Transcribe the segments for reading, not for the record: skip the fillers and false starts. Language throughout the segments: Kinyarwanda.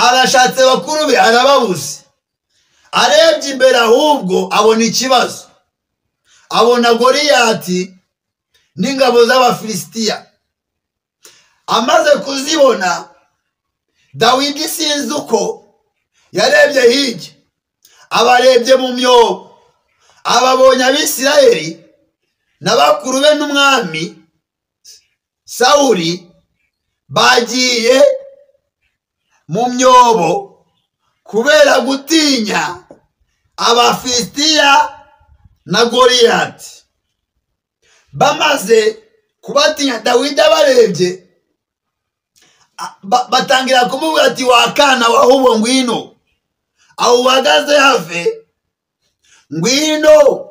arashatse bakuru be arababuze. Arebye imbere ahubwo abona ikibazo, abona Goliyati n'ingabo z'Abafilisitiya. Amaze kuzibona, Dawidi sinzi uko yarebye hirya, abarebye mu myobo, ababonye Abisirayeli n'abakuru be n'umwami Sawuli bagiye mu myobo kubera gutinya Abafilisitiya na Goliyati. Bamaze kubatinya, Dawidi abarebye batangira kumubwira ati, wakana wahubwo ngwino aho uhagaze have, ngwino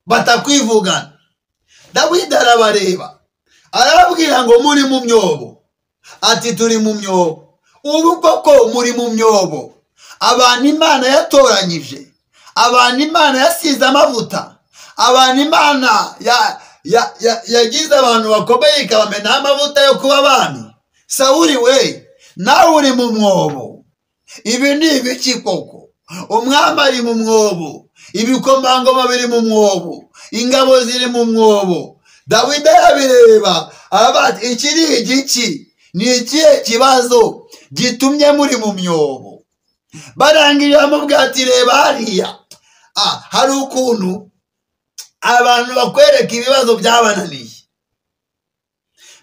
batakwivugana. Dawidi arabareba arababwira ngo muri mu myobo. Ati turi mu myobo. Ubu koko muri mu myobo, abantu Imana yatoranyije, abantu Imana yasize amavuta, abantu Imana yagize abantu bakomeye ikabamena amavuta yo kuba abami. Sawuli we, nawe uri mu mwobo. Ibi ni ibiki koko? Umwami ari mu mwobo, ibikomangoma biri mu mwobo, ingabo ziri mu mwobo. Dawidi arabireba aravuga, iki ni igiki? Ni ikihe kibazo gitumye muri mu myobo? Barangirira bamubwira ati, reba hariya, hari ukuntu abantu bakwereka ibibazo byabananiye,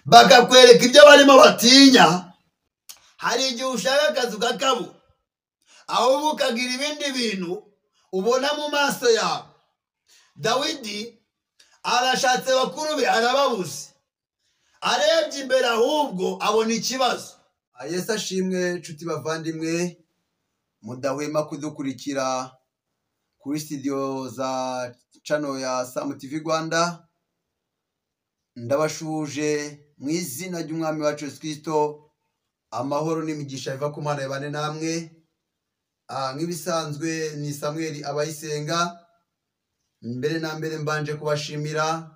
bakakwereka ibyo barimo batinya. Hari igihe ushaka akazi kakabura, ahubwo ukagira ibindi bintu ubona mu maso yawe. Dawidi arashatse bakuru be arababuze, arebye imbere ahubwo abona ikibazo. Yesu ashimwe nshuti bavandimwe, mudahwema kudukurikira kuri studio za channel ya Sam TV Rwanda. Ndabashuje mu izina ry'umwami wacu Yesu Kristo. Amahoro n'imigisha biva ku Mana yabane namwe. Nk'ibisanzwe ni Samuel Abayisenga. Mbere na mbere mbanje kubashimira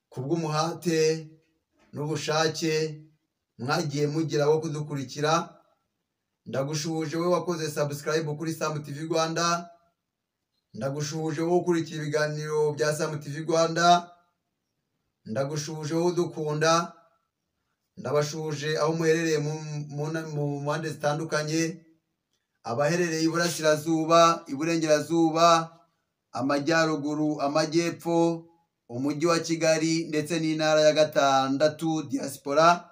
kubw'umuhate n'ubushake mwagiye mugira wo kudukurikira. Ndagushuje we wakoze subscribe kuri Sam TV Rwanda. Ndagushuje wo ukurikira ibiganiro bya Sam TV Rwanda. Ndagushuje wo udukunda. Ndabashuje aho muherereye mu mpande zitandukanye, abaherereye iburasirazuba, iburengerazuba, amajyaruguru, amajyepfo, umujyi wa Kigali ndetse n'intara ya gatandatu diaspora.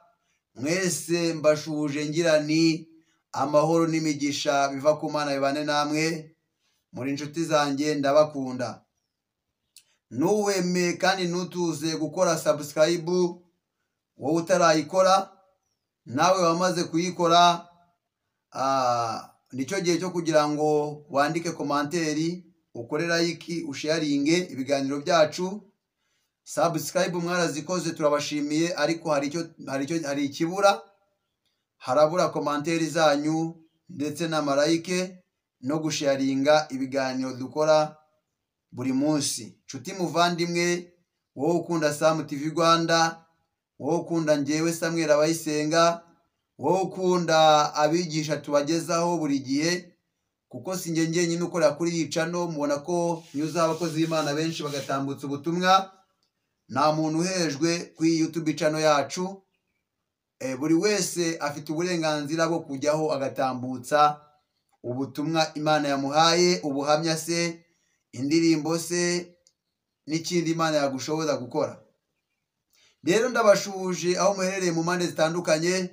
Mwese mbashuje ngira ni amahoro n'imigisha biva ku Mana bibane namwe. Muri inshuti zanjye ndabakunda. Nuweme kandi nutuze gukora subscribe, wowe utarayikora nawe wamaze kuyikora, nicyo gihe cyo kugira ngo wandike komanteri, ukore like, usharinge ibiganiro byacu. Subscribe mwarazikoze turabashimiye, ariko hari ikibura, harabura komanteri zanyu ndetse na like no gusharinga ibiganiro dukora buri munsi. Nshuti muvandimwe, wowe ukunda Sam TV Rwanda, wowe ukunda njyewe Samuel Abayisenga, wowe ukunda abigisha tubagezaho buri gihe, kuko si njye nyine ukora kuri iyi channel, mubona ko nyuza abakozi b'Imana benshi bagatambutsa ubutumwa. Nta muntu uhejwe kuri YouTube channel yacu. Buri wese afite uburenganzira bwo kujyaho agatambutsa ubutumwa Imana yamuhaye, ubuhamya se, indirimbo se, n'ikindi Imana yagushoboza gukora. Rero ndabashuje aho muherereye mu mpande zitandukanye,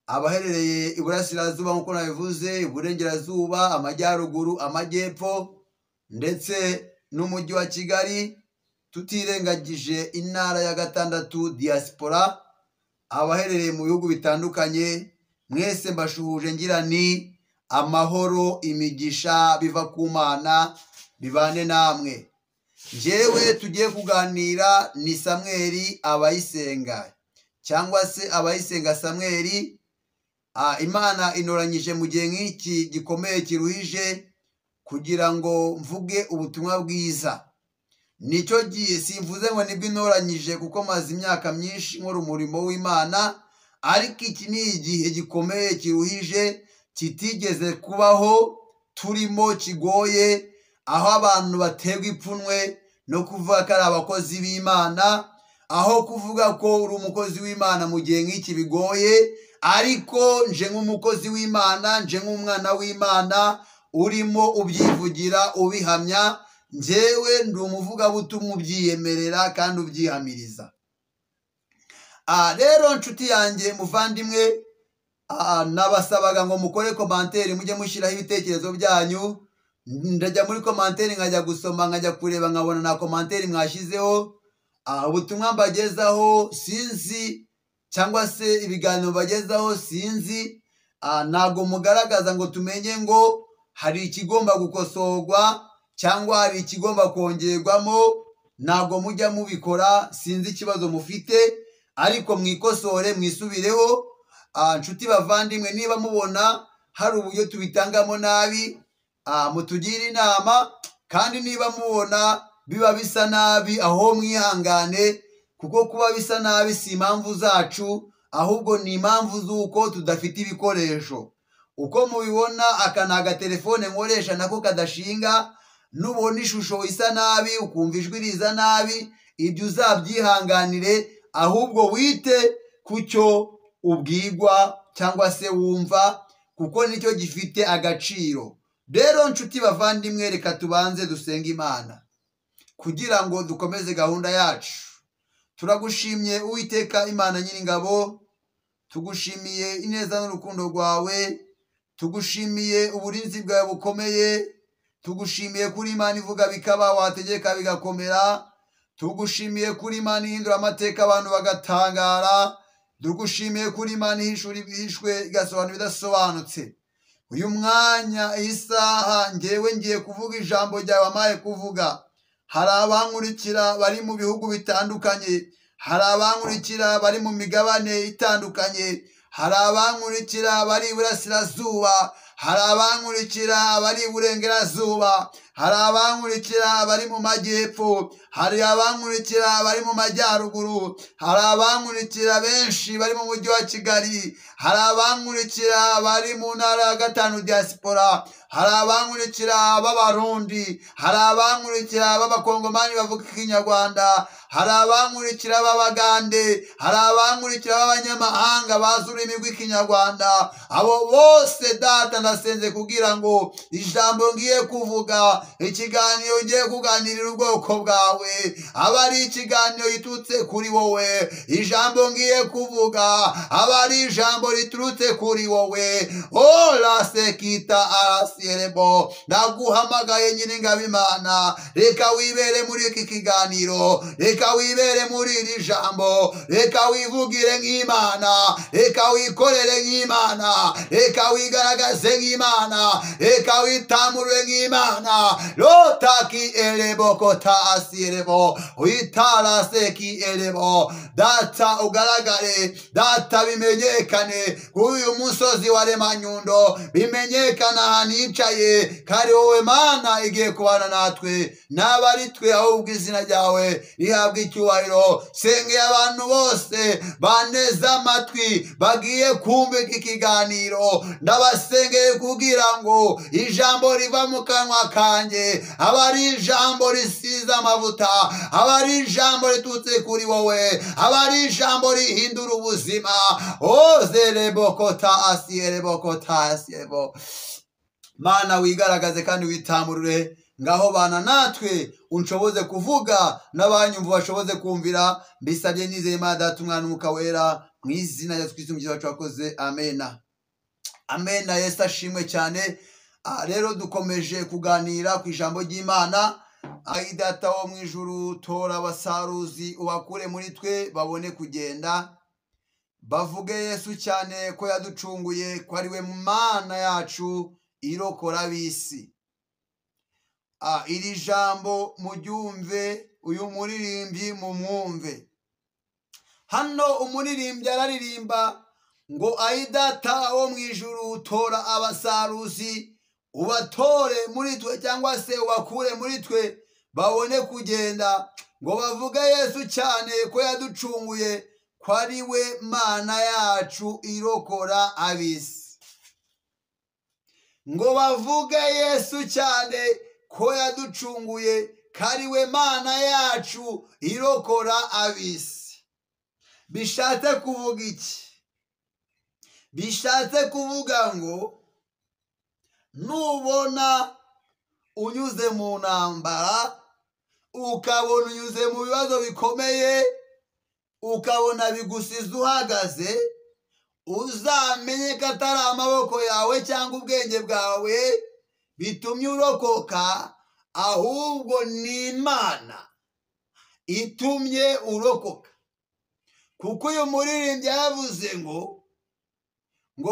abaherereye iburasirazuba nk'uko nabivuze, iburengerazuba, amajyaruguru, amajyepfo ndetse n'umujyi wa Kigali, tutirengagije intara ya gatandatu diaspora, abaherereye mu bihugu bitandukanye. Mwese mbashuhuje ngira ni amahoro, imigisha biva ku Mana bibane namwe. Jewe tugiye kuganira ni Samuel Abayisenga, cyangwa se Abayisenga Samuel. Imana inoranyije mu gihe nk'iki gikomeye kiruhije kugira ngo mvuge ubutumwa bwiza. Nicyo gihe simvuze ngo nibwo inoranyije, kuko maze imyaka myinshi nkora umurimo w'Imana, ariko iki ni igihe gikomeye kiruhije kitigeze kubaho turimo kigoye, aho abantu baterwa ipfunwe no kuvuga ko ari abakozi b'Imana, aho kuvuga ko uri umukozi w'Imana mu gihe nk'iki bigoye, ariko nje nk'umukozi w'Imana, nje nk'umwana w'Imana urimo ubyivugira ubihamya, njyewe ndi umuvugabutumwa ubyiyemerera kandi ubyihamiriza. Rero nshuti yanjye muvandimwe, nabasabaga ngo mukore komanteri, mujye mushyiraho ibitekerezo byanyu. Ndajya muri komanteri nkajya gusoma, nkajya kureba nkabona na komanteri mwashyizeho. Ubutumwa mbagezaho sinzi, cyangwa se ibiganiro bagezaho sinzi, ntabwo mugaragaza ngo tumenye ngo hari ikigomba gukosorwa cyangwa hari ikigomba kongerwamo, ntabwo mujya mubikora. Sinzi ikibazo mufite, ariko mwikosore mwisubireho. Nshuti bavandimwe, niba mubona hari uburyo tubitangamo nabi, mutugire inama, kandi niba mubona biba bisa nabi, aho mwihangane, kuko kuba bisa nabi si impamvu zacu, ahubwo ni impamvu z'uko tudafite ibikoresho. Uko mubibona, aka ni agatelefone nkoresha nako kadashinga. Nubona ishusho isa nabi, ukumva ijwi riza nabi, ibyo uzabyihanganire, ahubwo wite ku cyo ubwigwa cyangwa se wumva, kuko nicyo gifite agaciro. Rero nshuti bavandimwe, reka tubanze dusenga Imana kugira ngo dukomeze gahunda yacu. Turagushimye Uwiteka Imana Nyiringabo, tugushimiye ineza n'urukundo rwawe, tugushimiye uburinzi bwawe bukomeye, tugushimiye kuri Imana ivuga bikaba, wategeka bigakomera, tugushimiye kuri Imana ihindura amateka abantu bagatangara, tugushimiye kuri Imana ihishura ibihishwe igasobanura ibidasobanutse. Uyu mwanya, iyi saha, njyewe ngiye kuvuga ijambo ryawe wampaye kuvuga. Hari abankurikira bari mu bihugu bitandukanye, hari abankurikira bari mu migabane itandukanye, hari abankurikira bari iburasirazuba, hari abankurikira bari iburengerazuba, hari abankurikira bari mu majyepfo, hari abankurikira bari mu majyaruguru, hari abankurikira benshi bari mu mujyi wa Kigali, hari abankurikira bari mu ntara ya 5 diaspora, hari abankurikira b'Abarundi, hari abankurikira b'Abakongomani bavuga Ikinyarwanda, hari abankurikira b'Abagande, hari abankurikira b'abanyamahanga bazi ururimi rw'Ikinyarwanda. Abo bose Data ndasenze kugira ngo ijambo ngiye kuvuga, ikiganiro ngiye kuganirira ubwoko bwawe, aba ari ikiganiro giturutse kuri wowe. Ijambo ngiye kuvuga aba ari ijambo riturutse kuri wowe. Ola sekita arasierebo, ndaguhamagaye Nyiringabo Imana, reka wibere muri iki kiganiro, reka wibere muri iri jambo, reka wivugire nk'Imana, reka wikorere nk'Imana, reka wigaragaze nk'Imana, reka witamurure nk'Imana. Lotaki elebo kota asierebo, uitala seki elebo. Data ugaragare, Data bimenyekane kuri uyu musozi wa Remanyundo, bimenyekana hanicaye, kari wowe Mana igiye kubana natwe, n'abari twe, ahubwo izina ryawe rihabwa icyubahiro. Sengeye abantu bose baneza amatwi bagiye kumva iki kiganiro, ndabasengeye kugira ngo ijambo riva mu kanwa kanjye aba ari ijambo risize amavuta, aba ari ijambo riturutse kuri wowe, aba ari ijambo rihindura ubuzima. Ozerebokota asierebokota asiebo. Mana wigaragaze kandi witamurure, ngaho bana natwe unshoboze kuvuga, n'abanyumva bashoboze kumvira. Mbisabye nizeye Imana Data, Umwana n'Umwuka Wera, mu izina rya Yesu Kristo umukiza wacu wakoze. Amena. Amena. Yesu ashimwe cyane. Rero dukomeje kuganira ku ijambo ry'Imana. Data wo mu ijuru, tora abasaruzi ubakure muri twe babone kugenda, bavuge Yesu cyane ko yaducunguye, ko ari we Mana yacu irokora ab'isi. Iri jambo muryumve, uyu muririmbyi mumwumve. Hano umuririmbyi araririmba ngo ayi Data wo mu ijuru, tora abasaruzi ubatore muri twe, cyangwa se ubakure muri twe babone kugenda, ngo bavuge Yesu cyane ko yaducunguye, ko ari we Mana yacu irokora ab'isi. Ngo bavuge Yesu cyane ko yaducunguye, ko ari we Mana yacu irokora ab'isi. Bishatse kuvuga iki? Bishatse kuvuga ngo nubona unyuze mu ntambara, ukabona unyuze mu bibazo bikomeye, ukabona bigusize uhagaze, uzamenye ko atari amaboko yawe cyangwa ubwenge bwawe bitumye urokoka, ahubwo ni Imana itumye urokoka. Kuko uyu muririmbyi yavuze ngo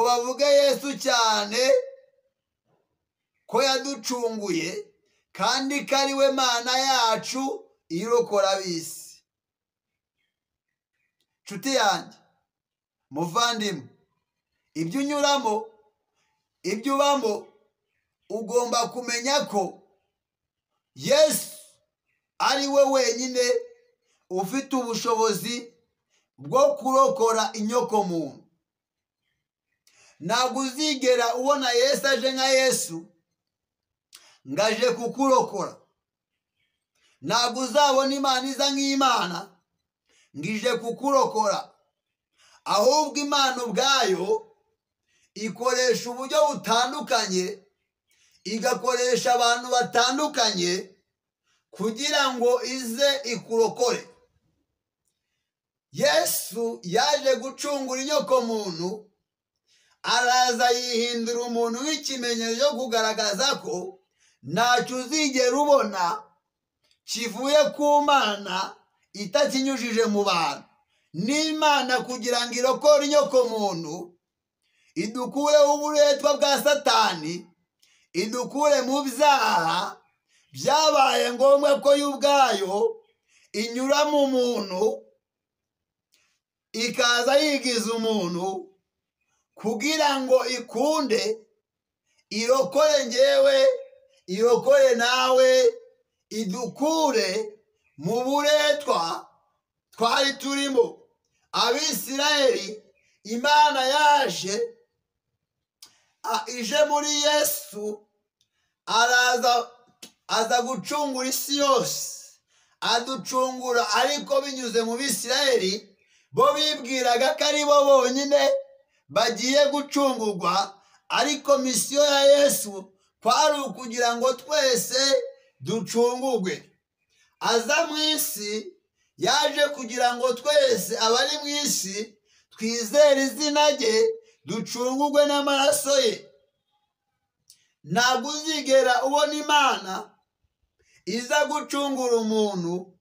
bavuge Yesu cyane ko yaducunguye, kandi ko ari we Mana yacu irokora ab'isi. Nshuti yanjye, muvandimwe, ibyo unyuramo, ibyo ubamo, ugomba kumenya ko Yesu ari we wenyine ufite ubushobozi bwo kurokora inyokomuntu. Ntabwo uzigera ubona Yesu aje nka Yesu ngo aje kukurokora. Ntabwo uzabona Imana iza nk'Imana ngo ije kukurokora. Ahubwo Imana ubwayo ikoresha uburyo butandukanye, igakoresha abantu batandukanye kugira ngo ize ikurokore. Yesu yaje gucungura inyokomuntu, araza yihindura umuntu nk'ikimenyetso cyo kugaragaza ko ntacyo uzigera ubona kivuye ku Mana itakinyujije mu bantu. N'Imana kugira ngo irokore inyokomuntu, idukureho uburetwa bwa Satani, idukure mu byaha, byabaye ngombwa ko yo ubwayo inyura mu muntu, ikaza yigiza umuntu kugira ngo ikunde, irokore njyewe, irokore nawe, idukure mu buretwa twari turimo. Abisirayeli Imana yaje ije muri Yesu, aza gucungura isi yose, aducungura. Ariko binyuze mu Bisirayeli, bo bibwiraga ko ari bo bonyine bagiye gucungurwa, ariko misiyo ya Yesu kwari ukugira ngo twese ducungurwe. Aza mu isi, yaje kugira ngo twese abari mu isi twizere izina rye, ducungurwe n'amaraso ye. Ntabwo uzigera ubona Imana iza gucungura umuntu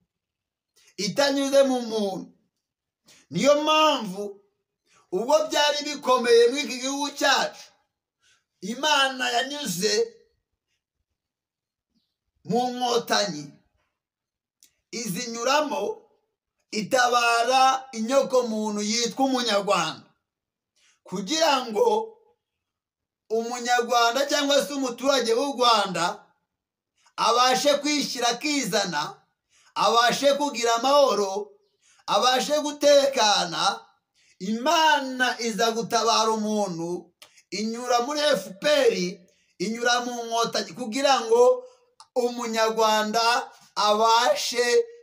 itanyuze mu muntu. Niyo mpamvu ubwo byari bikomeye muri iki gihugu cyacu, Imana yanyuze mu nkotanyi, izinyuramo itabara inyokomuntu yitwa umunyarwanda, kugira ngo umunyarwanda cyangwa se umuturage w'u Rwanda abashe kwishyira akizana, abashe kugira amahoro, abashe gutekana. Imana iza gutabara umuntu, inyura muri FPR, inyura mu nkotanyi, kugira ngo umunyarwanda abashe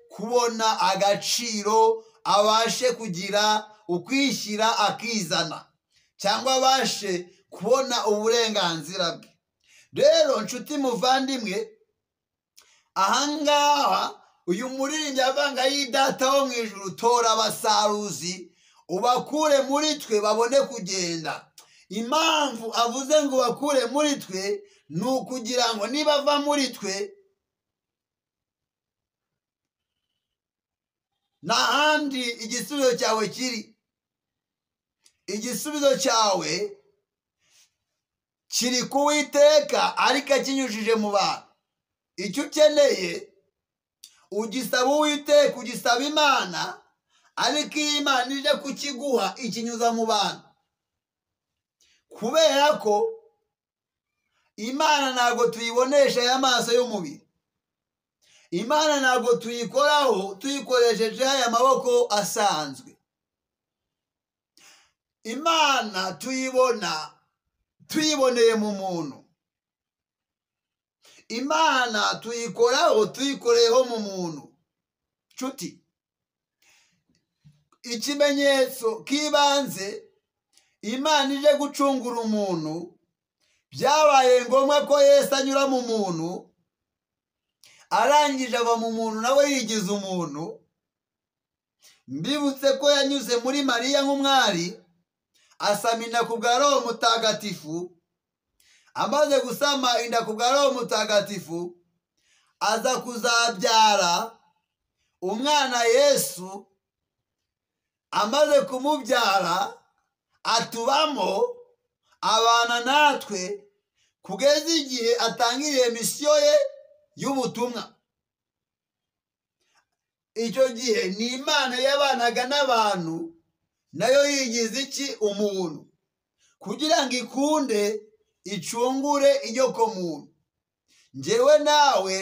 kubona agaciro, abashe kugira ukwishyira akizana, cyangwa abashe kubona uburenganzira bwe. Rero nshuti muvandimwe, ahangaha uyu muririmbyi avanga y'Idata wo mu ijuru, tora abasaruzi ubakure muri twe babone kugenda. Impamvu avuze ngo bakure muri twe ni ukugira ngo nibava muri twe, nta handi igisubizo cyawe kiri. Igisubizo cyawe kiri ku Uwiteka, ariko akinyujije mu bantu. Icyo ukeneye ugisaba Uwiteka, ugisaba Imana, ariko iyo Imana ije kukiguha ikinyuza mu bantu. Kubera ko Imana ntabwo tuyibonesha y'amaso y'umubiri. Imana ntabwo tuyikoraho tuyikoresheje aya maboko asanzwe. imana tuyiboneye mu muntu. Imana tuyikoreyeho mu muntu. Nshuti, ikimenyetso k'ibanze imana ije gucungura umuntu, byabaye ngombwa ko Yesu anyura mu muntu, arangije ava mu muntu nawe yigize umuntu. Mbibutse ko yanyuze muri Mariya nk'umwari, asama inda ku bwa Roho Mutagatifu. Amaze gusama inda ku bwa Roho Mutagatifu, aza kuzabyara umwana Yesu. Amaze kumubyara atubamo, abana natwe kugeza igihe atangiriye misiyo ye y'ubutumwa. Icyo gihe ni Imana yabanaga n'abantu, nayo yigize iki? Umuntu, kugira ngo ikunde icungure inyoko muntu. Njyewe nawe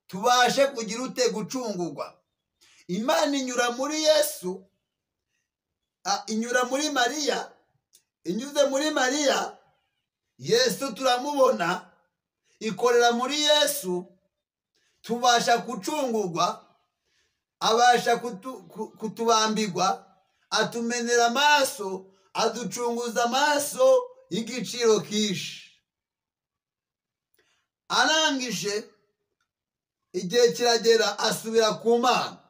tubashe kugira ute? Gucungurwa. Imana inyura muri Yesu, inyura muri Mariya. Inyuze muri Mariya, Yesu turamubona, ikorera muri Yesu, tubasha gucungurwa. Abasha kutubambirwa, atumenera amaraso, aducunguza amaraso y'igiciro kinshi. Arangije igihe kiragera, asubira ku Mana.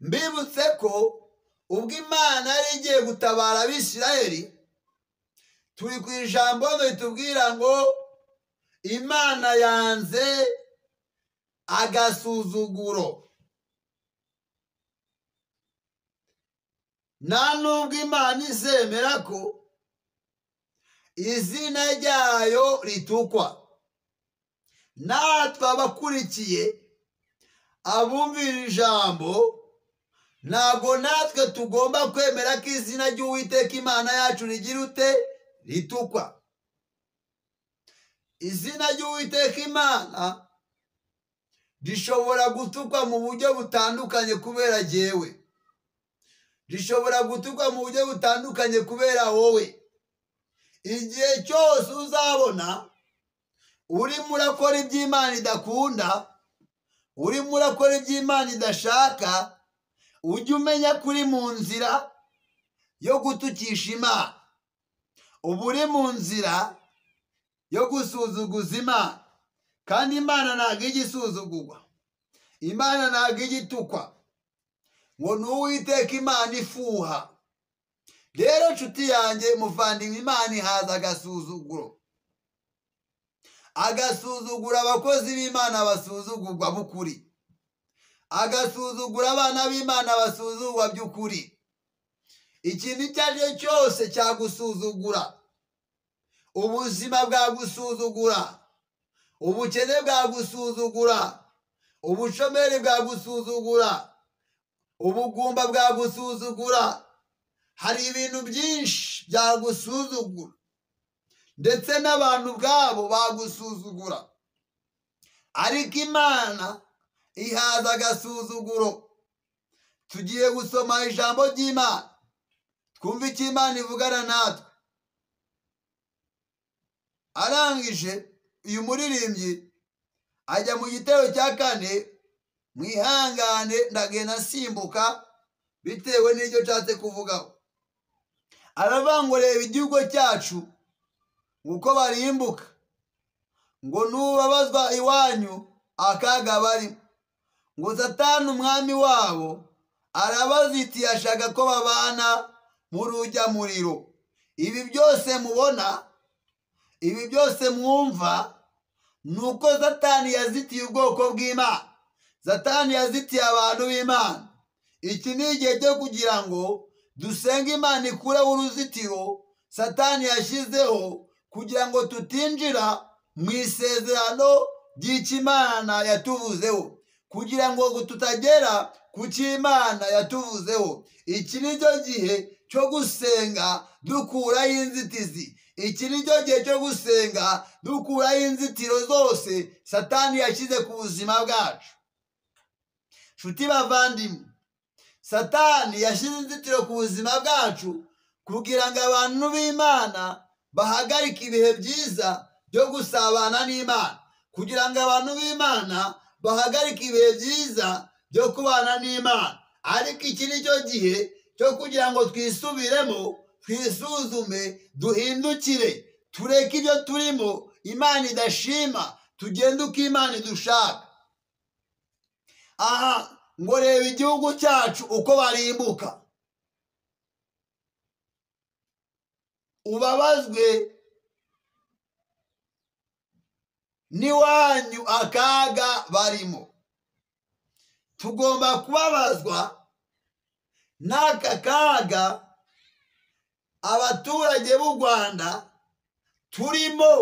Mbibutse ko ubwo Imana yari igiye gutabara Abisirayeli, turi ku ijambo ritubwira ngo Imana yanze agasuzuguro. Nta nubwo Imana izemera ko izina ryayo ritukwa. Natwe abakurikiye, abumvira ijambo, ntabwo natwe tugomba kwemera ko izina ry'Uwiteka Imana yacu rigira ute? Ritukwa. Izina ry'Uwiteka Imana rishobora gutukwa mu buryo butandukanye kubera jyewe. Rishobora gutukwa mu buryo butandukanye kubera wowe. Igihe cyose uzabona urimo urakora iby'Imana idakunda, urimo urakora iby'Imana idashaka, ujye umenya ko uri mu nzira yo gutukisha Imana. Uba uri mu nzira yo gusuzuguza Imana, kandi Imana ntabwo ijya isuzugurwa. Imana ntabwo ijya itukwa ngo ni Uwiteka Imana ifuha. Rero nshuti yanjye, muvandimwe, Imana ihaza agasuzuguro. Agasuzugura abakozi b'Imana basuzugurwa b'ukuri. Agasuzugura abana b'Imana basuzugurwa by'ukuri. Ikintu icyo ari cyo cyose cyagusuzugura, ubuzima bwagusuzugura, ubukene bwagusuzugura, ubushomeri bwagusuzugura, ubugumba bwagusuzugura. Hari ibintu byinshi byagusuzugura, ndetse n'abantu ubwabo bagusuzugura. Ariko Imana ihaza agasuzuguro. Tugiye gusoma ijambo ry'Imana, twumve icyo Imana ivugana natwe. Arangije uyu muririmbyi ajya mu gitero cya 4. Mwihangane ndagenda nsimbuka bitewe n'icyo nshatse kuvugaho. Aravuga ngo reba igihugu cyacu uko barimbuka, ngo nubabazwa iwanyu akaga barimo. Ngo Satani umwami wabo arabazitiye, ashaka ko babana mu rujya muriro. Ibi byose mubona, ibi byose mwumva, nuko Satani yazitiye ubwoko bw'Imana. Satani yazitiye abantu b'Imana. Iki ni igihe cyo kugira ngo dusenge Imana ikureho uruzitiro Satani yashyizeho, kugira ngo tutinjira mu isezerano ry'icyo Imana yatuvuzeho, kugira ngo tutagera ku cyo Imana yatuvuzeho. Iki ni cyo gihe cyo gusenga dukuraho inzitizi. Iki ni cyo gihe cyo gusenga dukuraho inzitiro zose Satani yashyize ku buzima bwacu. Nshuti bavandimwe, Satani yashyize inzitiro ku buzima bwacu kugira ngo abantu b'Imana bahagarike ibihe byiza byo gusabana n'Imana, kugira ngo abantu b'Imana bahagarike ibihe byiza byo kubana n'Imana. Ariko iki ni cyo gihe cyo kugira ngo twisubiremo, twisuzume, duhindukire, tureke ibyo turimo Imana idashima, tugende uko Imana idushaka. Aha ngo reba igihugu cyacu uko barimbuka, ubabazwe n'iwanyu akaga barimo. Tugomba kubabazwa n'aka kaga abaturage b'u Rwanda turimo,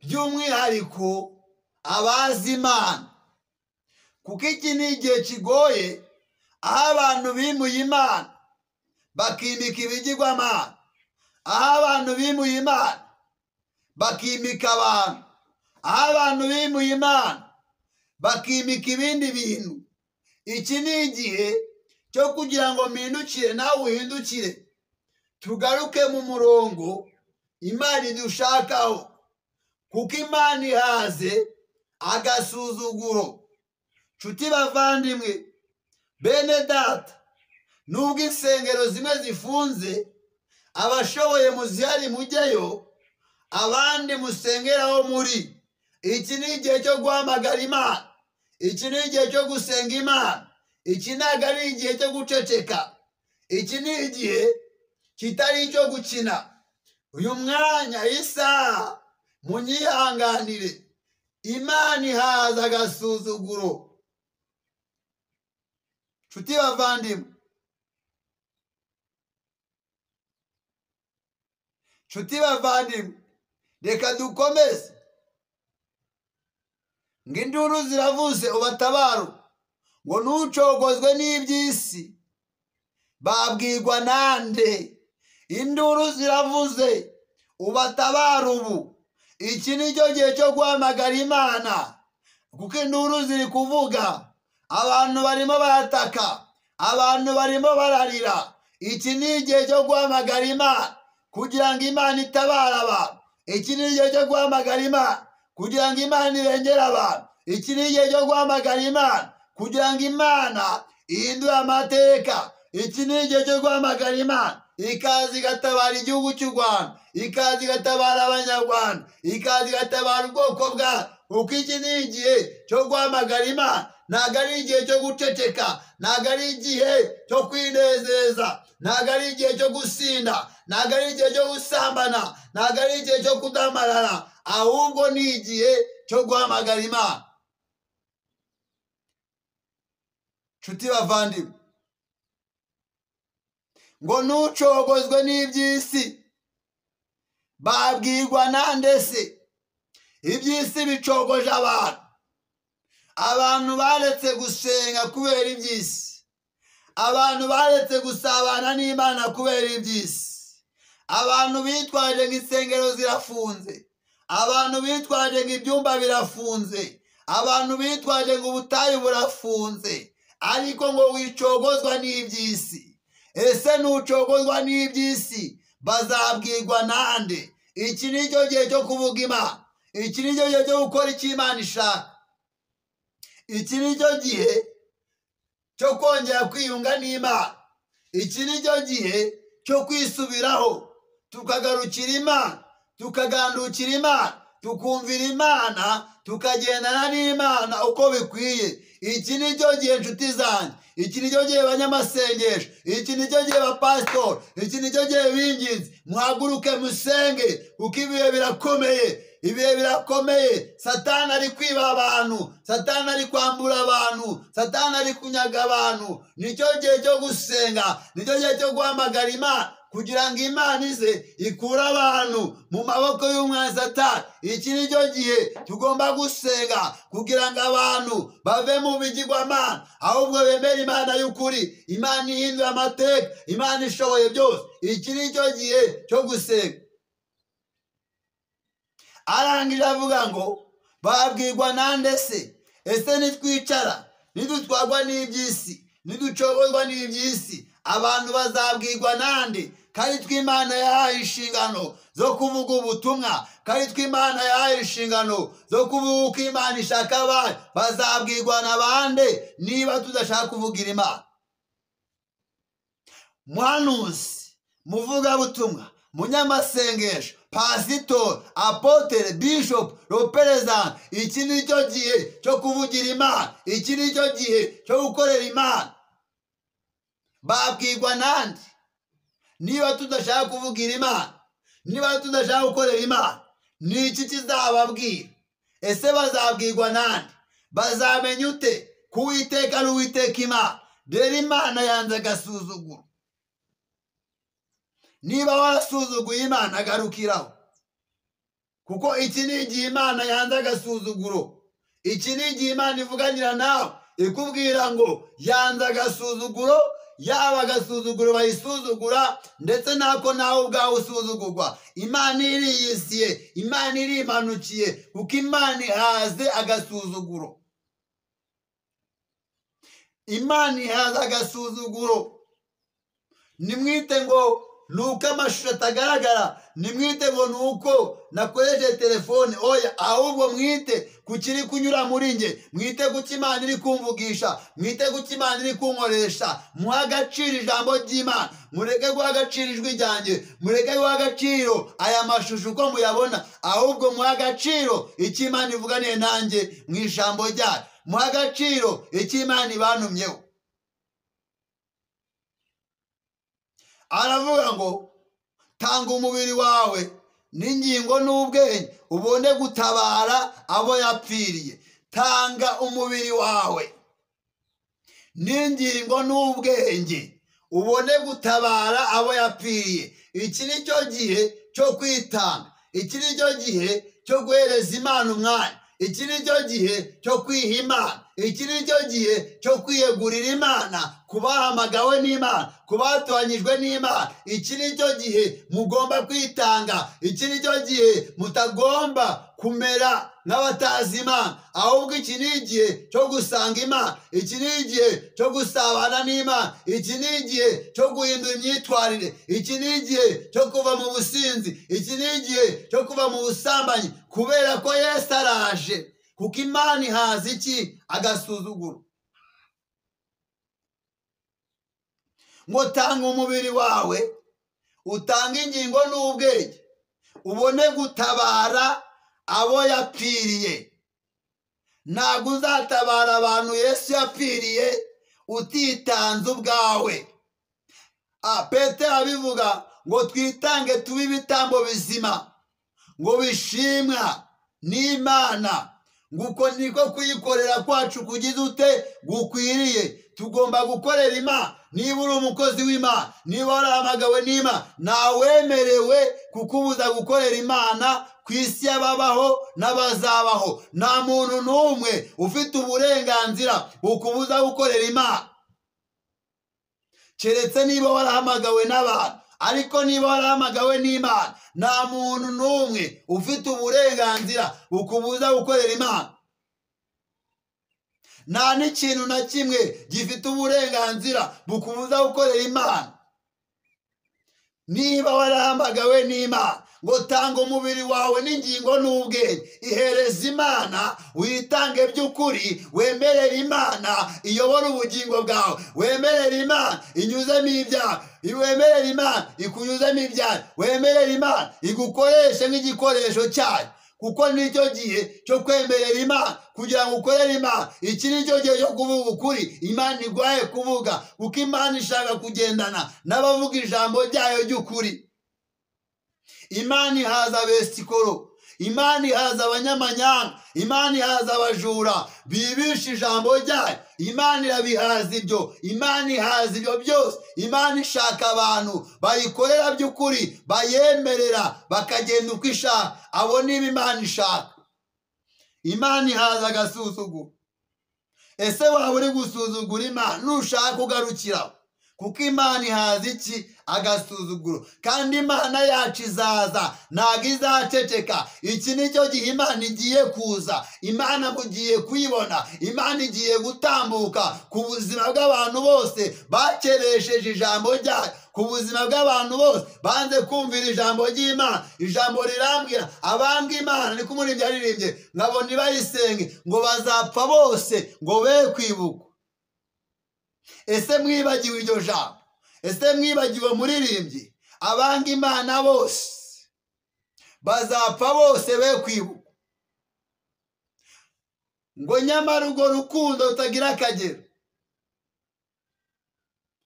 by'umwihariko abazi Imana, kuko iki ni igihe kigoye, aho abantu bimuye Imana bakimika ibigirwamana, aho abantu bimuye Imana bakimika abantu, aho abantu bimuye Imana bakimika ibindi bintu. Iki ni igihe cyo kugira ngo mpindukire nawe uhindukire, tugaruke mu murongo Imana idushakaho, kuko Imana ihaze agasuzuguro. Nshuti bavandimwe, bene data, nubwo insengero zimwe zifunze, abashoboye muzihari mujyeyo, abandi musengeraho muri. Iki ni igihe cyo guhamagara Imana, iki ni igihe cyo gusenga Imana, iki ntabwo ari igihe cyo guceceka, iki ni igihe kitari icyo gukina. Uyu mwanya isaha munyihanganire, Imana ihaza agasuzuguro. Nshuti bavandimwe, nshuti bavandimwe, reka dukomeze. Ngo induru ziravuze ubatabaru, ngo ntucogozwe n'iby'isi, babwirwa nande? Induru ziravuze ubatabaru ubu. Iki ni cyo gihe cyo guhamagara Imana, kuko induru ziri kuvuga, abantu barimo barataka, abantu barimo bararira. Iki ni igihe cyo guhamagara Imana kugira ngo Imana itabare abantu. Iki ni igihe cyo guhamagara Imana kugira ngo Imana irengere abantu. Iki ni igihe cyo guhamagara Imana kugira ngo Imana ihindure amateka. Iki ni igihe cyo guhamagara Imana ikaza igatabara igihugu cy'u Rwanda, ikaza igatabara abanyarwanda, ikaza igatabara ubwoko bwayo. Kuko iki ni igihe cyo guhamagara Imana, ntabwo ari igihe cyo guceceka, ntabwo ari igihe cyo kwinezeza, ntabwo ari igihe cyo gusinda, ntabwo ari igihe cyo gusambana, ntabwo ari igihe cyo kudamarara, ahubwo ni igihe cyo guhamagara Imana. Nshuti bavandimwe, ngo ntucogozwe n'iby'isi, babwirwa nande se? Iby'isi bicogoje abantu. Abantu baretse gusenga kubera iby'isi, abantu baretse gusabana n'Imana kubera iby'isi, abantu bitwaje ngo insengero zirafunze, abantu bitwaje ngo ibyumba birafunze, abantu bitwaje ngo ubutayu burafunze, ariko ngo wicogozwa n'iby'isi. Ese nucogozwa n'iby'isi bazabwirwa nande? Iki ni cyo gihe cyo kuvuga Imana, iki ni cyo gihe cyo gukora icyo Imana ishaka, iki ni cyo gihe cyo kongera kwiyunga n'Imana, iki ni cyo gihe cyo kwisubiraho, tukagarukira Imana, tukagandukira Imana, tukumvira Imana, tukagendana n'Imana uko bikwiye. Iki ni cyo gihe nshuti zanjye, iki ni cyo gihe banyamasengesho, iki ni cyo gihe bapasitori, iki ni cyo gihe binginzi, muhaguruke musenge, kuko ibihe birakomeye, ibihe birakomeye. Satani ari kwiba abantu, Satani ari kwambura abantu, Satani ari kunyaga abantu. Nicyo gihe cyo gusenga, nicyo gihe cyo guhamagara Imana kugira ngo Imana ize ikure abantu mu maboko y'umwanzi Satani. Iki ni cyo gihe tugomba gusenga kugira ngo abantu bave mu bigirwamana, ahubwo bemere Imana y'ukuri, Imana ihindura amateka, Imana ishoboye byose. Iki ni cyo gihe cyo gusenga. Arangije avuga ngo babwirwa nande se? Ese nitwicara, nidutwarwa n'iby'isi, niducogozwa n'iby'isi, abantu bazabwirwa nande kandi tw'Imana yahaye inshingano zo kuvuga ubutumwa, kandi tw'Imana yahaye inshingano zo kuvuga uko Imana ishaka abantu, bazabwirwa na bande niba tudashaka kuvugira Imana? Muhanuzi, muvugabutumwa, munyamasengesho, pasitori, apotere, bishop, roperezanti, iki ni cyo gihe cyo kuvugira Imana, iki ni cyo gihe cyo gukorera Imana. Babwirwa nande niba tudashaka kuvugira Imana, niba tudashaka gukorera Imana? Ni iki kizababwira? Ese bazabwirwa nande? Bazamenya ute ko Uwiteka ari Uwiteka Imana? Rero Imana yanze agasuzuguro. Niba warasuzuguye Imana, agarukiraho, kuko iki ni igihe Imana yanze agasuzuguro. Iki ni igihe Imana ivuganira nawe ikubwira ngo yanze agasuzuguro, yaba agasuzuguro bayisuzugura ndetse nako nawe ubwawe usuzugurwa. Imana iriyisiye, Imana irimanukiye, kuko Imana ihaze agasuzuguro. Imana ihaze agasuzuguro. Nimwite ngo nuko amashusho atagaragara, nimwite ngo nuko nakoresheje telefone, oya, ahubwo mwite ku kiri kunyura muri nge, mwite ku Imana iri kumvugisha, mwite ku Imana iri kunkoresha. Muha agaciro ijambo ry'Imana, mureke guha agaciro ijwi ryanjye, mureke guha agaciro aya mashusho uko muyabona, ahubwo muha agaciro icyo Imana ivuganiye nanjye mu ijambo ryayo, muha agaciro icyo Imana ibantumyeho. Aravuga ngo tanga umubiri wawe n'ingingo n'ubwenge ubone gutabara abo yapfiriye. Tanga umubiri wawe n'ingingo n'ubwenge ubone gutabara abo yapfiriye. Iki ni cyo gihe cyo kwitanga, iki ni cyo gihe cyo guhereza Imana umwanya, iki ni cyo gihe cyo kwiha Imana, iki ni cyo gihe cyo kwiyegurira Imana, kubahamagawe n'Imana, kubatoranyijwe n'Imana. Iki ni cyo gihe mugomba kwitanga, iki ni cyo gihe mutagomba kumera nk'abatazi Imana, ahubwo iki ni igihe cyo gusanga Imana, iki ni igihe cyo gusabana n'Imana, iki ni igihe cyo guhindura imyitwarire, iki ni igihe cyo kuva mu businzi, iki ni igihe cyo kuva mu busambanyi, kubera ko Yesu araje. Kuko Imana ihaze iki? Agasuzuguro. Ngo tanga umubiri wawe, utanga ingingo n'ubwenge ubone gutabara abo yapfiriye. Ntabwo uzatabara abantu Yesu yapfiriye utitanze ubwawe. Petero abivuga ngo twitange tube ibitambo bizima, ngo bishimwa n'Imana, nguko niko kuyikorera kwacu kugize ute? Gukwiriye. Tugomba gukorera Imana. Niba uri umukozi w'Imana, niba warahamagawe n'Imana, ntawemerewe kukubuza gukorera Imana ku isi y'ababaho n'abazabaho. Nta muntu n'umwe ufite uburenganzira bukubuza gukorera Imana, keretse niba warahamagawe n'abantu. Ariko niba warahamagawe n'Imana, nta muntu n'umwe ufite uburenganzira bukubuza gukorera Imana. Nta n'ikintu na kimwe gifite uburenganzira bukubuza gukorera Imana. Niba warahamagawe n'Imana, ngo tanga umubiri wawe n'ingingo n'ubwenge, ihereza Imana, witange by'ukuri, wemerere Imana iyobora ubugingo bwawe, wemerere Imana inyuzemo ibyaha, wemerere Imana ikunyuzemo ibyaha, wemerere Imana igukoreshe nk'igikoresho cyayo, kuko nicyo gihe cyo kwemerera Imana kugira ngo ukorere Imana. Iki ni cyo gihe cyo kuvuga ukuri Imana igwaye kuvuga, kuko Imana ishaka kugendana n'abavuga ijambo ryayo ry'ukuri. Imana ihaza abesikoro, Imana ihaza abanyamanyanga, Imana ihaza abajura bibisha ijambo ryayo. Imana irabihaza ibyo, Imana ihaza ibyo byose. Imana ishaka abantu bayikorera by'ukuri, bayemerera bakagenda uko ishaka. Abo niba Imana ishaka. Imana ihaza agasuzuguro. Ese waba uri gusuzugura Imana? Nushaka ugarukiraho, kuko Imana ihaza iki? agasuzuguro, kandi Imana yacu izaza ntabwo izaceceka. Iki nicyo gihe Imana igiye kuza, Imana mugiye kuyibona, Imana igiye gutambuka ku buzima bw'abantu bose bakeresheje ijambo ryayo, ku buzima bw'abantu bose banze kumvira ijambo ry'Imana. Ijambo rirambwira abambwa Imana, niko umuririmbyi yaririmbye, ngabo ntibayisenge ngo bazapfa bose ngo be kwibukwa. Ese mwibagiwe iryo jambo? Ese mwibagiwe muririmbyi? Abanga Imana bose bazapfa bose be kwibukwa. Ngo nyamara urwo rukundo rutagira akagero,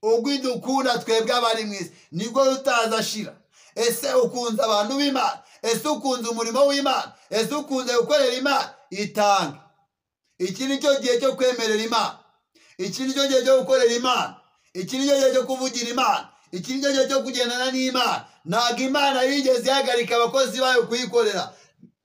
ubwo idukunda twebwe abari mu isi nibwo rutazashira. Ese ukunze abantu b'Imana? Ese ukunze umurimo w'Imana? Ese ukunze gukorera Imana? Itanga. Iki nicyo gihe cyo kwemerera Imana, iki nicyo gihe cyo gukorera Imana, iki nicyo gihe cyo kuvugira Imana, iki nicyo gihe cyo kugendana n'Imana. Ntabwo Imana yigeze ihagarika abakozi bayo kuyikorera,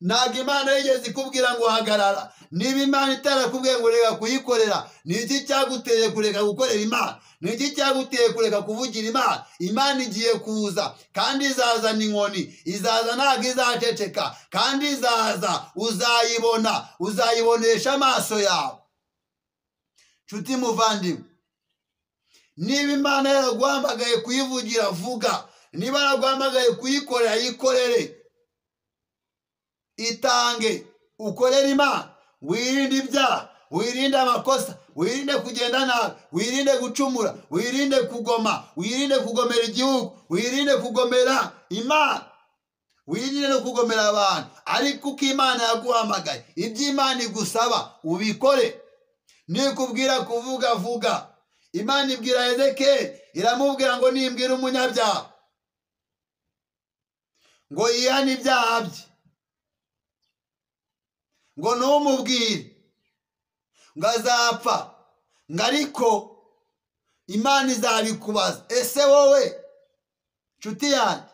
ntabwo Imana yigeze ikubwira ngo hagarara. Niba Imana itarakubwiye ngo reka kuyikorera, ni iki cyaguteye kureka gukorera Imana? Ni iki cyaguteye kureka kuvugira Imana? Imana igiye kuza kandi izazana inkoni, izaza ntabwo izaceceka, kandi izaza uzayibona, uzayibonesha amaso yawe. Nshuti muvandimwe, niba Imana yaraguhamagaye kuyivugira, vuga. Niba yaraguhamagaye kuyikorera, yikorere, itange, ukorere Imana. Wirinde ibyaha, wirinde amakosa, wirinde kugenda nabi, wirinde gucumura, wirinde kugoma, wirinde kugomera igihugu, wirinde kugomera Imana, wirinde no kugomera abantu. Ariko uko Imana yaguhamagaye, ibyo Imana igusaba ubikore. Nikubwira kuvuga, vuga. Imana ibwira Ezekiyeli, iramubwira ngo nimbwira umunyabyaha ngo yihane ibyaha bye, ngo numubwire ngo azapfa, ngo ariko Imana izabikubaza. Ese wowe nshuti yanjye,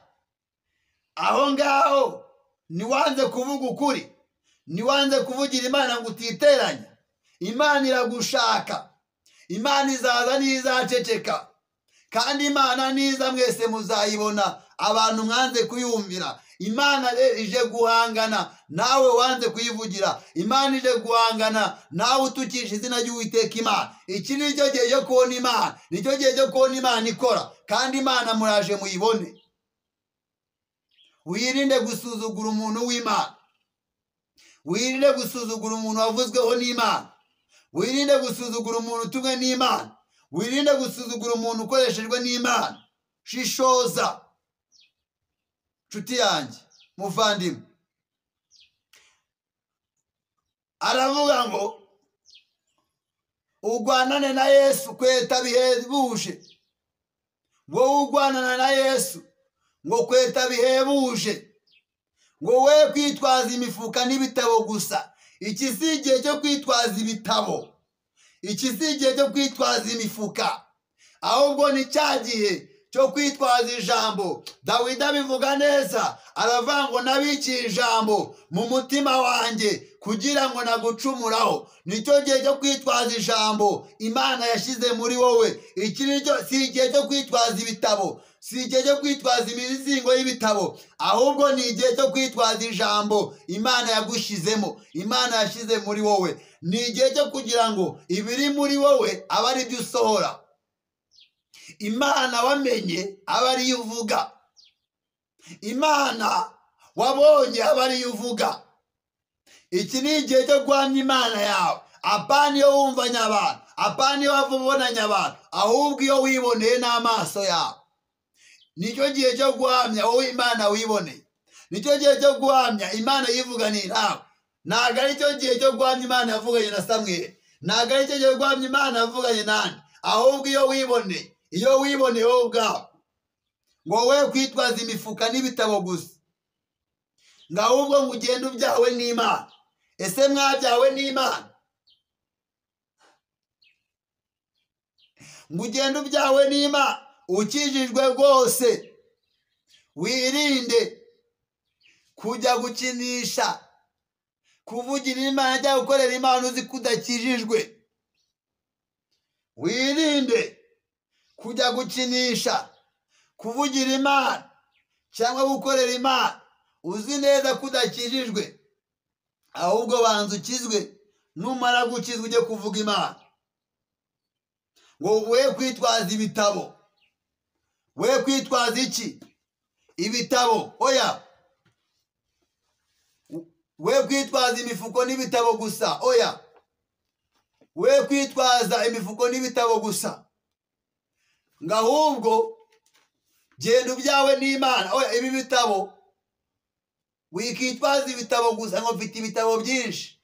aho ngaho niwanze kuvuga ukuri, niwanze kuvugira Imana ngo utiteranya, Imana iragushaka. Imana izaza ntizaceceka, kandi Imana niza mwese muzayibona. Abantu mwanze kuyumvira, Imana ije guhangana nawe wanze kuyivugira. Imana ije guhangana nawe utukisha izina ry'Uwiteka Imana. Iki nicyo gihe cyo kubona Imana, nicyo gihe cyo kubona Imana ikora, kandi Imana muraje muyibone. Wirinde gusuzugura umuntu w'Imana, wirinde gusuzugura umuntu wavuzweho n'Imana, wirinde gusuzugura umuntu utumwe n'Imana, wirinde gusuzugura umuntu ukoreshejwe n'Imana. Shishoza nshuti yanjye, muvandimwe. Aravuga ngo ugwanane na Yesu kweta bihebuje. Wowe ugwanana na Yesu ngo kweta bihebuje, ngo we kwitwaza imifuka n'ibitabo gusa. Iki si igihe cyo kwitwaza ibitabo, iki si igihe cyo kwitwaza imifuka, ahubwo ni cya gihe cyo kwitwaza ijambo. Dawidi abivuga neza, aravuga ngo nabikiye ijambo mu mutima wanjye kugira ngo nagucumuraho. Nicyo gihe cyo kwitwaza ijambo Imana yashyize muri wowe. Iki si igihe cyo kwitwaza ibitabo, si igihe cyo kwitwaza imizingo y'ibitabo, ahubwo ni igihe cyo kwitwaza ijambo Imana yagushyizemo, Imana yashyize muri wowe. Ni igihe cyo kugira ngo ibiri muri wowe abe ari byo usohora. Imana wamenye aba ariyo uvuga, Imana wabonye aba ariyo uvuga. Iki ni igihe cyo guhamya Imana yawe, apana iyo wumvanye abantu, apana iyo wava ubonanye abantu, ahubwo iyo wiboneye n'amaso yawe. Nicyo gihe cyo guhamya wowe Imana wiboneye, nicyo gihe cyo guhamya Imana yivuganiye nawe. Ntabwo ari cyo gihe cyo guhamya Imana yavuganye na Samweli, ntabwo ari cyo gihe cyo guhamya Imana yavuganye nande, ahubwo iyo wiboneye, iyo wiboneye wowe ubwawe, ngo wowe kwitwaza imifuka n'ibitabo gusa, ngo ahubwo ngo ugende ubyawe n'Imana. Ese mwabyawe n'Imana? Ngo ugende ubyawe n'Imana, ukijijwe rwose. Wirinde kujya gukinisha, kuvugira Imana cyangwa gukorera Imana uzi kudakijijwe. Wirinde kujya gukinisha, kuvugira Imana cyangwa gukorera Imana uzi neza ko udakijijwe, ahubwo banza ukizwe, numara gukizwa ujye kuvuga Imana. Ngo we kwitwaza ibitabo, we kwitwaza iki? Ibitabo, oya. We kwitwaza imifuko n'ibitabo gusa, oya. We kwitwaza imifuko n'ibitabo gusa, ngahubwo genda ubyawe n'Imana. Oya, ibi bitabo wikitwaza ibitabo gusa ngo mfite ibitabo byinshi,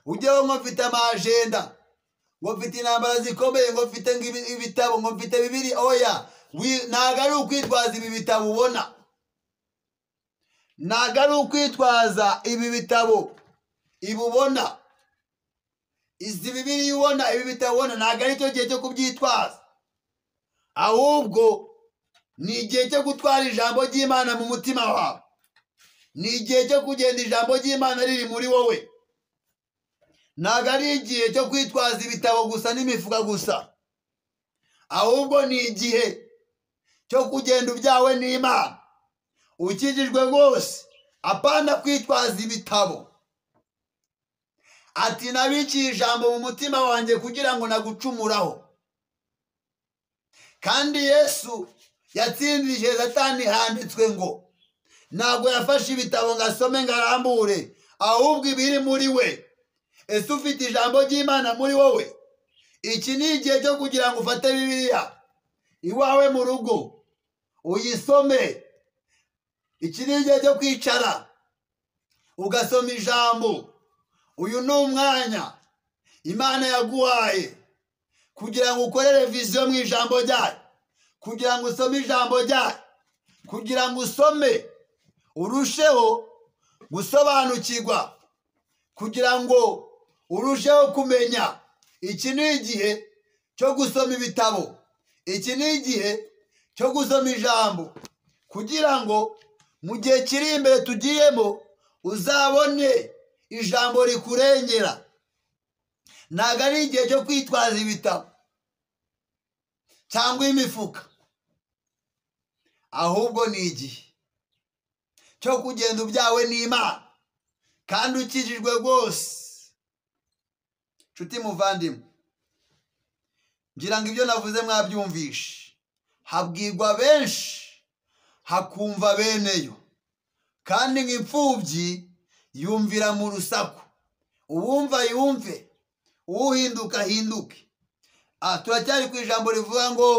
ujyeho ngo mfite amajenda, ngo mfite intambara zikomeye, ngo mfite ibitabo, ngo mfite Bibiliya. Oya, ntago ari ukwitwaza ibi bitabo ubona, ntago ari ukwitwaza ibi bitabo ibubona, izi Bibiliya ubona, ibi bitabo ubona, ntago ari cyo gihe cyo kubyitwaza, ahubwo ni igihe cyo gutwara ijambo ry'Imana mu mutima wawe, ni igihe cyo kugenda ijambo ry'Imana riri muri wowe. Ntago ari igihe cyo kwitwaza ibitabo gusa n'imifuka gusa, ahubwo ni igihe cyo kugenda ubyawe n'Imana ukijijwe rwose, apana kwitwaza ibitabo. Ati nabikiye ijambo mu mutima wanjye kugira ngo nagucumuraho. Kandi Yesu yatsindishije Satani, handitswe ngo ntabwo yafashe ibitabo ngo asome ngo arambure, ahubwo ibiri muri we. Ese ufite ijambo ry'Imana muri wowe? Iki ni igihe cyo kugira ngo ufate Bibiliya iwawe mu rugo uyisome. Iki ni igihe cyo kwicara ugasoma ijambo. Uyu ni umwanya Imana yaguhaye kugira ngo ukore reviziyo mu ijambo ryayo, kugira ngo usome ijambo ryayo, kugira ngo usome urusheho gusobanukirwa, kugira ngo urusheho kumenya. Iki ni igihe cyo gusoma ibitabo, iki ni igihe cyo gusoma ijambo, kugira ngo mu gihe kiri imbere tugiyemo uzabone ijambo rikurengera. Ntago ari igihe cyo kwitwaza ibitabo cyangwa imifuka, ahubwo ni igihe cyo kugenda ubyawe n'Imana kandi ukijijwe rwose. Nshuti muvandimwe, ngira ngo ibyo navuze mwabyumvishe. Habwirwa benshi hakumva beneyo, kandi nk'imfubyi yumvira mu rusaku. Uwumva yumve, uhinduka ahinduke. Turacyari ku ijambo rivuga ngo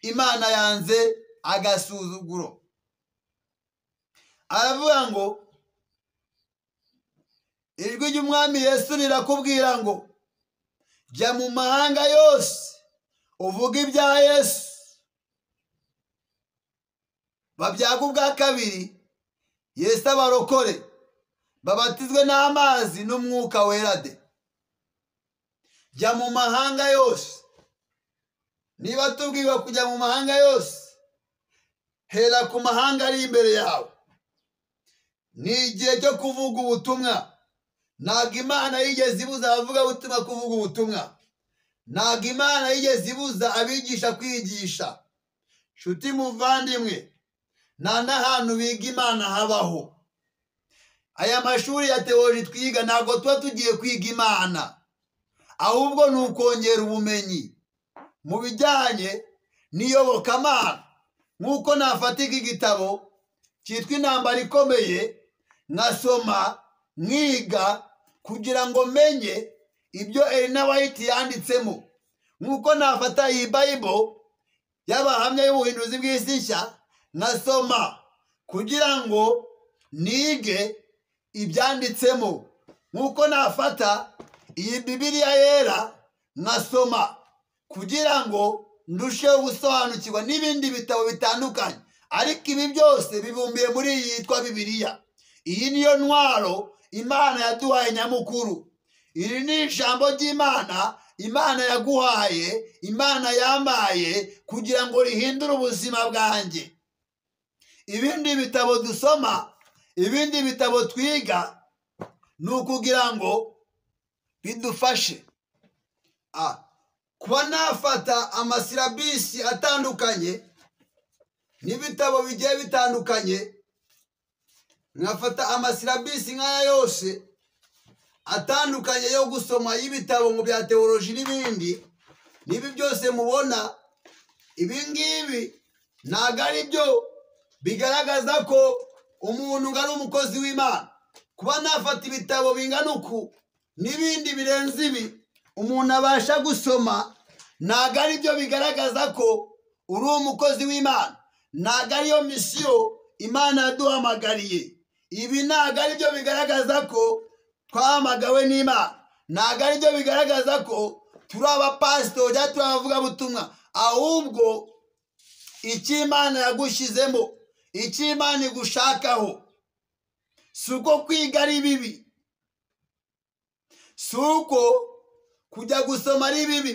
Imana yanze agasuzuguro. Aravuga ngo ijwi ry'Umwami Yesu rirakubwira ngo jya mu mahanga yose uvuga ibya Yesu, babyaga ubwa kabiri, Yesu abarokore, babatizwe n'amazi n'Umwuka Wera de. Jya mu mahanga yose. Niba tubwiwe kujya mu mahanga yose, hera ku mahanga ari imbere yawe. Ni igihe cyo kuvuga ubutumwa. Ntabwo Imana yigeze ibuza abavuga ubutumwa kuvuga ubutumwa, ntabwo Imana yigeze ibuza abigisha kwigisha. Nshuti muvandimwe, nta n'ahantu biga Imana habaho. Aya mashuri ya teoloji twiga ntabwo tuba tugiye kwiga Imana, ahubwo ni ukongera ubumenyi mu bijyanye n'iyobokamana. Nk'uko nafatika igitabo cyitwa Intambara Ikomeye, nkasoma nkiga kugira ngo menye ibyo Ellen White yanditsemo. Nk'uko nafata iyi Bible y'Abahamya y'Ubuhinduzi bw'Isi Nshya, nkasoma kugira ngo nige ibyanditsemo. Nk'uko nafata iyi Bibiliya yera nkasoma kugira ngo ndusheho gusobanukirwa n'ibindi bitabo bitandukanye. Ariko ibi byose bibumbiye muri iyi yitwa Bibiliya. Iyi niyo ntwaro Imana yaduhaye nyamukuru. Iri ni ijambo ry'Imana Imana yaguhaye, Imana yambaye kugira ngo rihindure ubuzima bwanjye. Ibindi bitabo dusoma, ibindi bitabo twiga, ni ukugira ngo bidufashe. Kuba nafata amasirabisi atandukanye n'ibitabo bigiye bitandukanye, nkafata amasirabisi nk'aya yose atandukanye yo gusoma y'ibitabo mu bya teoloji n'ibindi. Nibi byose mubona, ibi ngibi ntabwo ari byo bigaragaza ko umuntu ngo ari umukozi w'Imana. Kuba nafata ibitabo bingana uku n'ibindi birenze ibi umuntu abasha gusoma, ntabwo ari byo bigaragaza ko uri umukozi w'Imana. Ntabwo ariyo misiyo Imana yaduhamagariye. Ibi ntabwo ari byo bigaragaza ko twahamagawe n'Imana. Ntabwo ari byo bigaragaza ko turi abapasitori cyangwa turi abavugabutumwa. Ahubwo icyo Imana yagushyizemo, icyo Imana igushakaho, si uko kwiga ari bibi, si uko kujya gusoma ari bibi,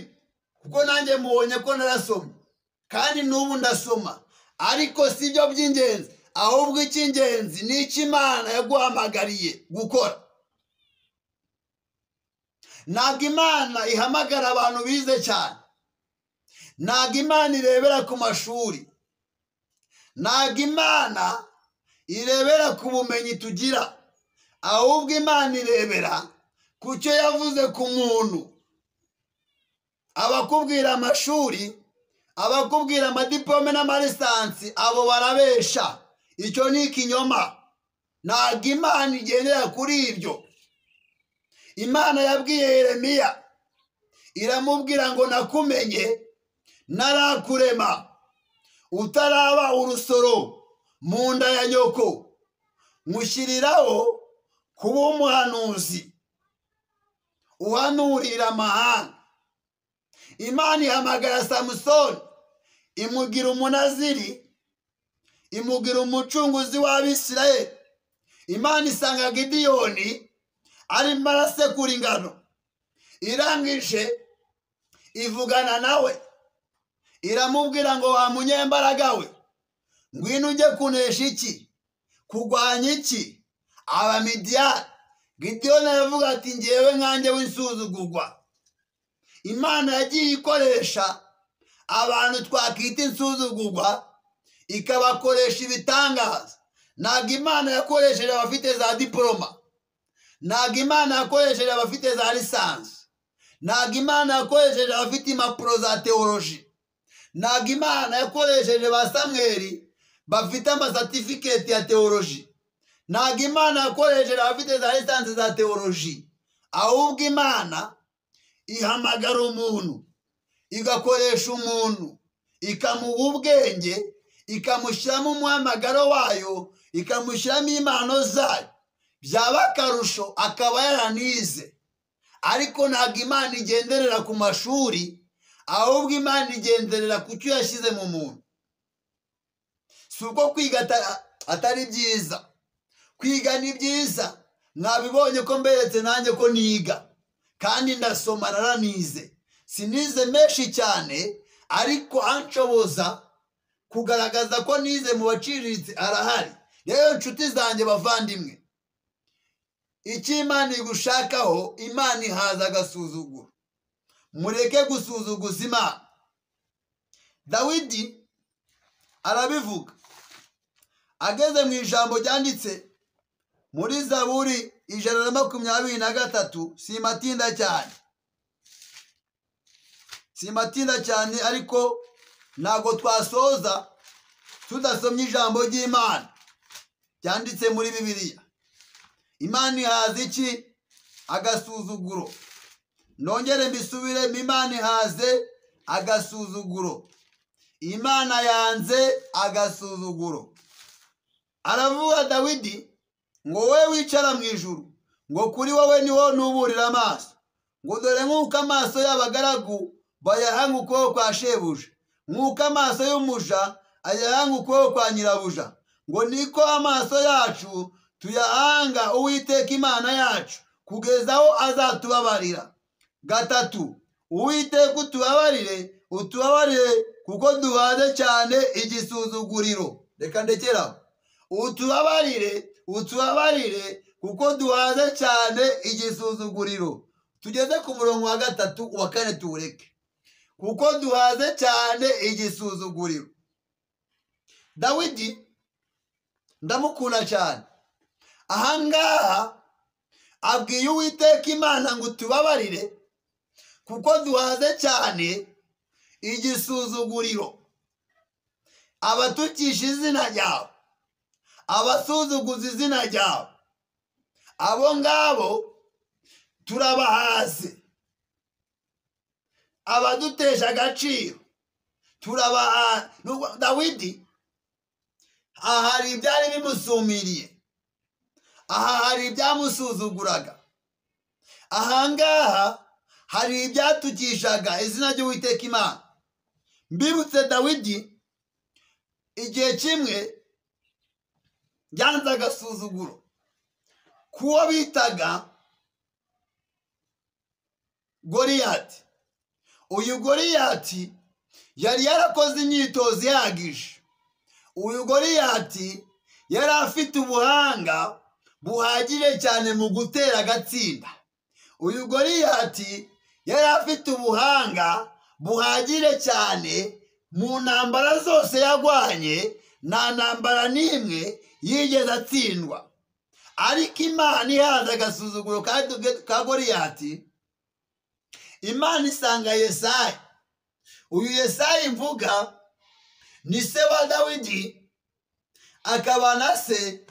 kuko nanjye mubonye ko narasoma kandi n'ubu ndasoma, ariko si byo by'ingenzi. Ahubwo icy'ingenzi ni icyo Imana yaguhamagariye gukora. Ntabwo Imana ihamagara abantu bize cyane, ntabwo Imana irebera ku mashuri, ntabwo Imana irebera ku bumenyi tugira, ahubwo Imana irebera ku cyo yavuze ku muntu. Abakubwira amashuri, abakubwira amadipome n'amalisansi, abo barabesha. Icyo ni ikinyoma. Ntabwo Imana igendera kuri ibyo. Imana yabwiye Yeremiya, iramubwira ngo nakumenye narakurema utaraba urusoro mu nda ya nyoko, nkushyiriraho kuba umuhanuzi uhanurira amahanga. Imana ihamagara Samusoni, imugira umunaziri, imugira umucunguzi w'Abisirayeli. Imana isanga Gideyoni arimo arasekura ingano, irangije ivugana nawe, iramubwira ngo wa munyembaraga we, ngwino ujye kunesha iki, kurwanya iki, Abamidiyani. Gideyoni aravuga ati ngewe nkanjye w'insuzugurwa. Imana yagiye ikoresha abantu twakita insuzugurwa, ikabakoresha ibitangaza. Ntabwo Imana yakoresheje abafite za diporoma, ntabwo Imana yakoresheje abafite za lisansi, ntabwo Imana yakoresheje abafite impapuro za teoloji, ntabwo Imana yakoresheje ba Samweli bafite amasatifiketi ya teoloji, ntabwo Imana yakoresheje abafite za lisansi za teoloji. Ahubwo Imana ihamagara umuntu, igakoresha umuntu, ikamuha ubwenge, ikamushyiramo umuhamagaro wayo, ikamushyiramo impano zayo. Byaba akarusho akaba yaranize. Ariko ntabwo Imana igenderera ku mashuri, ahubwo Imana igenderera ku cyo yashyize mu muntu. Si uko kwiga atari byiza. Kwiga ni byiza. Mwabibonye ko mberetse nanjye ko niga kandi ndasoma, naranize. Sinize menshi cyane, ariko anshoboza kugaragaza ko nize mu baciriritse arahari. Rero inshuti zanjye bavandimwe, icyo Imana igushakaho, Imana ihaza agasuzuguro. Mureke gusuzuguza Imana. Dawidi arabivuga ageze mu ijambo ryanditse muri Zaburi 123. Simatinda cyane, ariko ntabwo twasoza tudasomye ijambo ry'Imana ryanditse muri Bibiliya. Imana ihaza iki? Agasuzuguro. Nongere mbisubiremo, Imana ihaze agasuzuguro. Imana yanze agasuzuguro. Aravuga Dawidi ngo we wicara mu ijuru, ngo kuri wowe niho nuburira amaso, ngo dore nk'uko amaso y'abagaragu bayahanga ukuboko kwa shebuja, nk'uko amaso y'umuja ayahanga ukuboko kwa nyirabuja, ngo niko amaso yacu tuyahanga Uwiteka Imana yacu, kugeza aho azatubabarira. 3, Uwiteka utubabarire kuko duhaze cyane igisuzuguriro. Reka ndekeraho. Utubabarire kuko duhaze cyane igisuzuguriro. Tugeze ku murongo wa 3, uwa 4 tuwureke. Kuko duhaze cyane igisuzuguriro. Dawidi ndamukunda cyane. Ahangaha abwiye Uwiteka Imana ngo tubabarire kuko duhaze cyane igisuzuguriro, abatukisha izina ryawe, abasuzuguza izina ryawe, abo ngabo turabahaze, abadutesha agaciro turabahaze. Dawidi aha hari ibyari bimusumiriye, aha hari ibyamusuzuguraga, ahangaha hari ibyatukishaga izina ry'Uwiteka Imana. Mbibutse Dawidi igihe kimwe yanze agasuzuguro kuwo bitaga Goliyati. Uyu Goliyati yari yarakoze imyitozo ihagije. Uyu Goliyati yari afite ubuhanga buhagije cyane mu gutera agatsinda. Uyu Goliyati yari afite ubuhanga buhagije cyane mu ntambara zose yagwanye, nta ntambara n'imwe yigeze atsindwa. Ariko Imana ihaza agasuzuguro ka Goliyati, Imana isanga Yesayi. Uyu Yesayi mvuga ni se wa Dawidi, akaba na se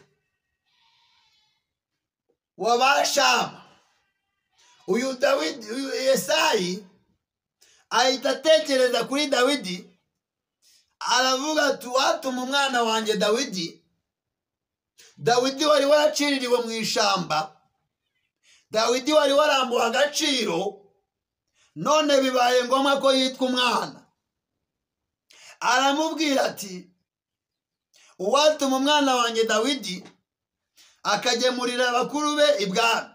wa Bashama. Uyu Yesayi ahita atekereza kuri Dawidi, aravuga ati watuma umwana wanjye Dawidi. Dawidi wari waraciririwe mu ishamba, Dawidi wari warambuwe agaciro, none bibaye ngombwa ko yitwa umwana. Aramubwira ati uwatuma umwana wanjye Dawidi akagemurira abakuru be ibwami,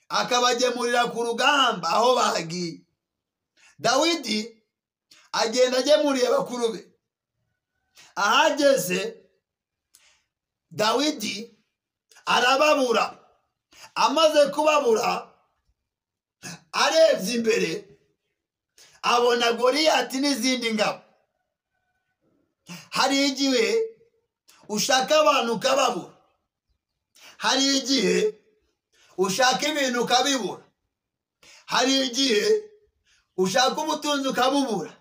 akabagemurira ku rugamba aho bagiye. Dawidi agenda agemuriye abakuru be. Ahageze Dawidi arababura. Amaze kubabura, arebye imbere abona Goliyati n'izindi ngabo. Hari igihe ushaka abantu ukababura, hari igihe ushaka ibintu ukabibura, hari igihe ushaka ubutunzi ukabubura,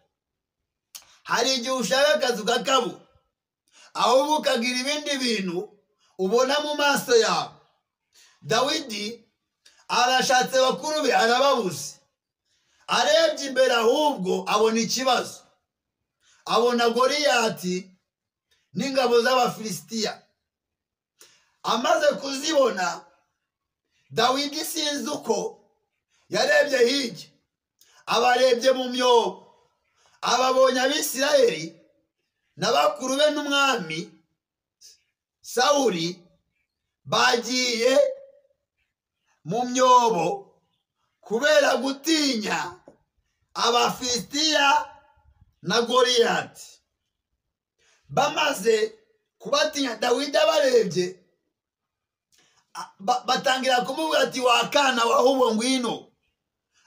hari igihe ushaka akazi ukakabura, ahubwo ukagira ibindi bintu ubona mu maso yawe. Dawidi arashatse bakuru be arababuze. Arebye imbere ahubwo abona ikibazo, abona Goliyati n'ingabo z'Abafilisitiya. Amaze kuzibona, Dawidi sinzi uko yarebye hirya, abarebye mu myobo, ababonye Abisirayeli n'abakuru be n'umwami Sawuli bagiye mu myobo kubera gutinya Abafilisitiya na Goliyati. Bamaze kubatinya, Dawidi abarebye batangira kumubwira ati wakana wahubwo ngwino,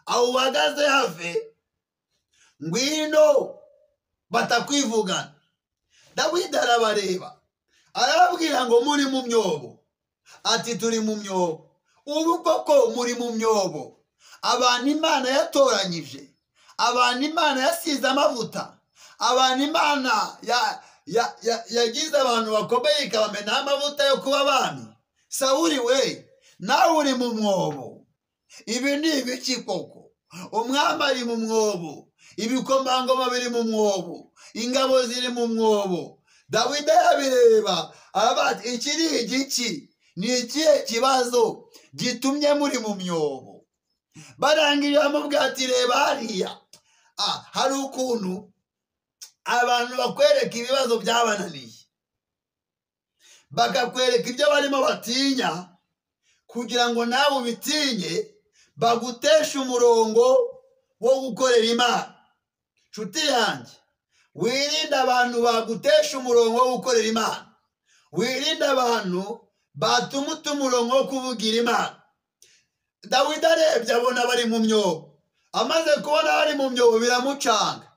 aho uhagaze have ngwino batakwivugana. Dawidi arabareba arababwira ngo muri mu myobo. Ati turi mu myobo. Ubu koko muri mu myobo, abantu Imana yatoranyije, abantu Imana yasize amavuta, abantu Imana yagize abantu bakomeye ikabamena amavuta yo kuba abami. Sawuli we, nawe uri mu mwobo. Ibi ni ibiki koko? Umwami ari mu mwobo, ibikomangoma biri mu mwobo, ingabo ziri mu mwobo. Dawidi yabireba aravuga iki ni igiki? Ni ikihe kibazo gitumye muri mu myobo? Barangirira amubwira ati reba hariya, hari ukuntu abantu bakwereka ibibazo byabananiye, bakakwereka ibyo barimo batinya, kugira ngo nawe ubitinye, baguteshe umurongo wo gukorera Imana. Nshuti yanjye, wirinde abantu bagutesha umurongo wo gukorera Imana. Wirinde abantu batuma umurongo wo kuvugira Imana. Dawidi arebye abona bari mu myobo. Amaze kubona bari mu myobo biramucanga.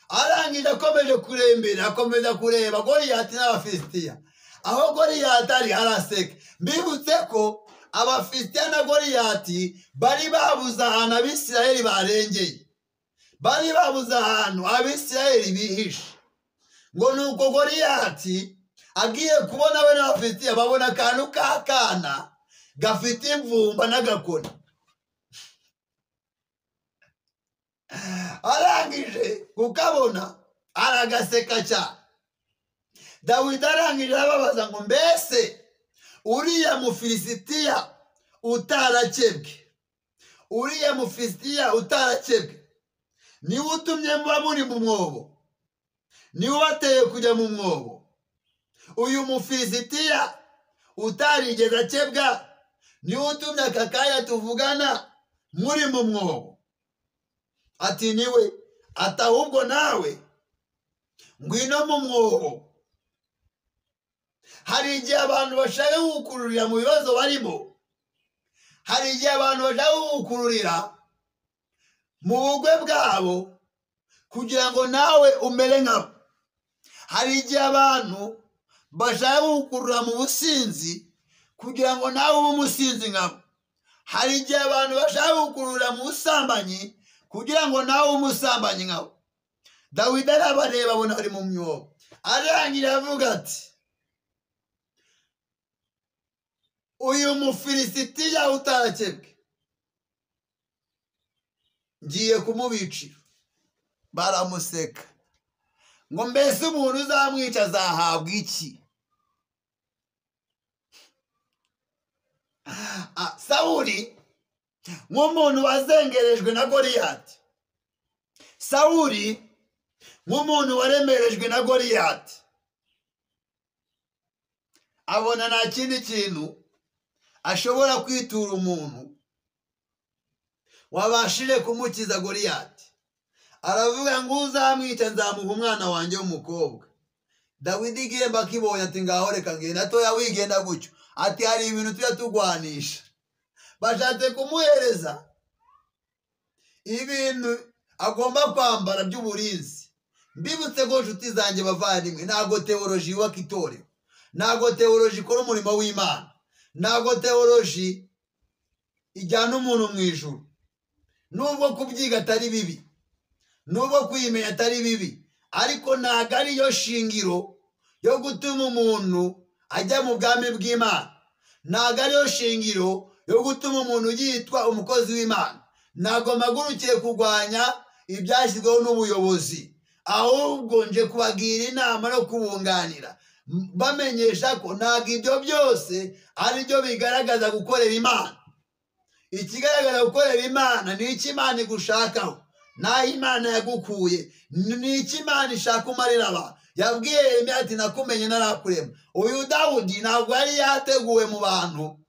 arangije akomeje kurembera akomeza kureba Goliyati n'Abafilisitiya. Aho Goliyati ari araseka. Mbibutse ko Abafilisitiya na Goliyati bari babuze ahantu Abisirayeli barengeye, bari babuze ahantu Abisirayeli bihishe. Ngo nuko Goliyati agiye kubona we n'Abafilisitiya babona akantu k'akana gafite imvumba n'agakoni. Arangije kukabona aragaseka cyane. Dawidi arangije ababaza ngo mbese uriya Mufilisitiya utarakebwe, uriya Mufilisitiya utarakebwe niwe utumye muba muri mu mwobo, niwe ubateye kujya mu mwobo? Uyu Mufilisitiya utarigeze akebwa niwe utumye aka kanya tuvugana muri mu mwobo? Ati niwe. Ati ahubwo nawe ngwino mu mwobo. Hari igihe abantu bashaka gukururira mu bibazo barimo, hari igihe abantu bashaka gukururira mu bugwe bwabo kugira ngo nawe umere nkabo. Hari igihe abantu bashaka gukurura mu businzi kugira ngo nawe ube umusinzi nkabo. Hari igihe abantu bashaka gukurura mu busambanyi kugira ngo nawe umusambanyi nkabo. Dawidi arabareba abona bari mu myobo. Arangira avuga ati uyu Mufilisitiya utarakebwe ngiye kumubicira. Baramuseka ngo mbese umuntu uzamwica azahabwa iki? Sawuli nk'umuntu wazengerejwe na Goliyati, Sawuli nk'umuntu waremerejwe na Goliyati, abona nta kindi kintu ashobora kwitura umuntu wabashije kumukiza Goliyati. Aravuga ngo uzamwica nzamuha umwana wanjye w'umukobwa. Dawidi igihemba akibonye ati ngaho reka ngenda. Atoya wigenda gutyo. Ati hari ibintu tujya tugwanisha. Bashatse kumuhereza ibintu agomba kwambara by'uburinzi. Mbibutse ko nshuti zanjye bavandimwe, ntago teoloji yubaka itorero, ntago teoloji ikora umurimo w'Imana, ntago teoloji ijyana umuntu mu ijuru. Nubwo kubyiga atari bibi, nubwo kuyimenya atari bibi, ariko ntago ariyo shingiro yo gutuma umuntu ajya mu bwami bw'Imana. Ntago ariyo shingiro yo gutuma umuntu yitwa umukozi w'Imana. Ntago mpagurukiye kurwanya ibyashyizweho n'ubuyobozi, ahubwo nje kubagira inama no kubunganira, bamenyesha ko ntago ibyo byose ari byo bigaragaza gukorera Imana. Ikigaragaza gukorera Imana ni iki Imana igushakaho, naho Imana yagukuye, ni iki Imana ishaka umarira abantu. Yabwiye Yeremiya ati nakumenye narakurema. Uyu Dawudi ntabwo yari yateguwe mu bantu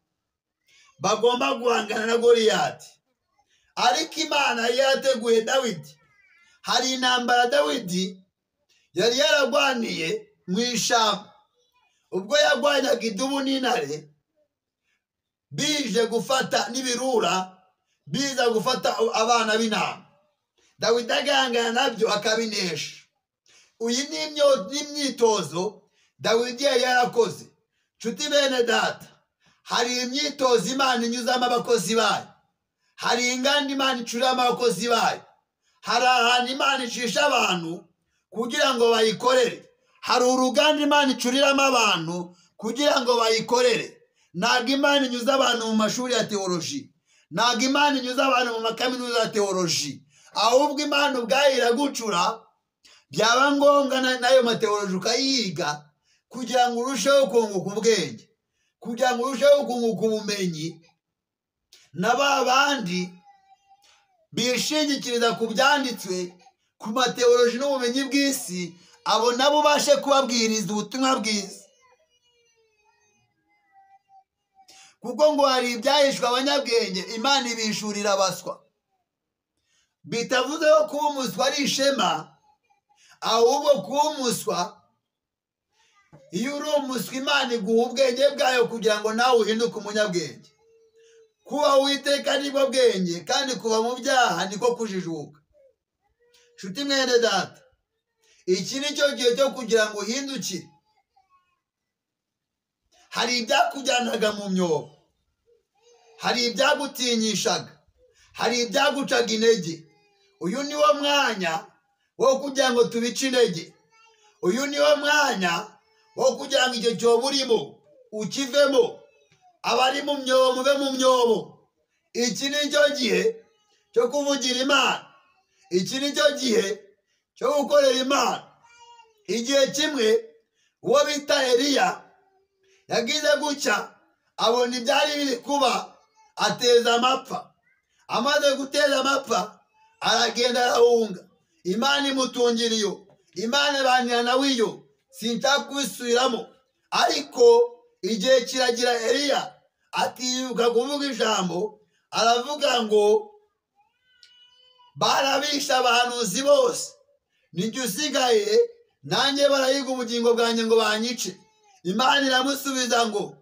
bagomba guhangana na Goliyati, ariko Imana yari yateguye Dawidi. Hari intambara Dawidi yari yaragwaniye mu ishyamba, ubwo yagwanyaga idubu n'intare bije gufata n'ibirura, biza gufata abana b'intama. Dawidi agahangana nabyo akabinesha. Uyu ni imyitozo Dawidi yari yarakoze. Nshuti bene data, hari imyitozo Imana inyuzamo abakozi bayo, hari inganda Imana icuramo abakozi bayo, hari ahantu Imana icisha abantu kugira ngo bayikorere, hari uruganda Imana icuriramo abantu kugira ngo bayikorere. Ntabwo Imana inyuza abantu mu mashuri ya teoloji, ntabwo Imana inyuza abantu mu makaminuza ya teoloji, ahubwo Imana ubwayo iragucura. Byaba ngombwa n'ayo mateoloji ukayiga kugira ngo urusheho kunguka ubwenge, kugira ngo urusheho kunguka ubumenyi, na ba bandi bishingikiriza ku byanditswe, ku mateoloji n'ubumenyi bw'isi, abo nabo ubashe kubabwiriza ubutumwa bwiza. Kuko ngo hari ibyahishwe abanyabwenge Imana ibishurira abaswa. Bitavuze ko kuba umuswa ari ishema, ahubwo kuba umuswa, iyo uri umuswa Imana iguha ubwenge bwayo kugira ngo nawe uhinduke umunyabwenge. Kuba Uwiteka nibwo bwenge, kandi kuva mu byaha niko kujijuka. Nshuti mwene data, iki ni cyo gihe cyo kugira ngo uhindukire. Hari ibyakujyanaga mu myobo, hari ibyagutinyishaga, hari ibyagucaga intege. Uyu ni wo mwanya wo kugira ngo tubice intege. Uyu ni wo mwanya wo kugira ngo icyo cyobo urimo ukivemo. Abari mu myobo mube mu myobo. Iki ni cyo gihe cyo kuvugira Imana. Iki ni cyo gihe cyo gukorera Imana. Igihe kimwe uwo bita Eliya yagize gutya, abona ibyari biri kuba, ateza amapfa. Amaze guteza amapfa, aragenda arahunga. Imana imutungira iyo, Imana ibanira nawe iyo, sinshaka kubisubiramo. Ariko igihe kiragira, Eliya atinyuka kuvuga ijambo, aravuga ngo barabisha abahanuzi bose, nijye usigaye, nanjye barahiga ubugingo bwanjye ngo banyice. Imana iramusubiza ngo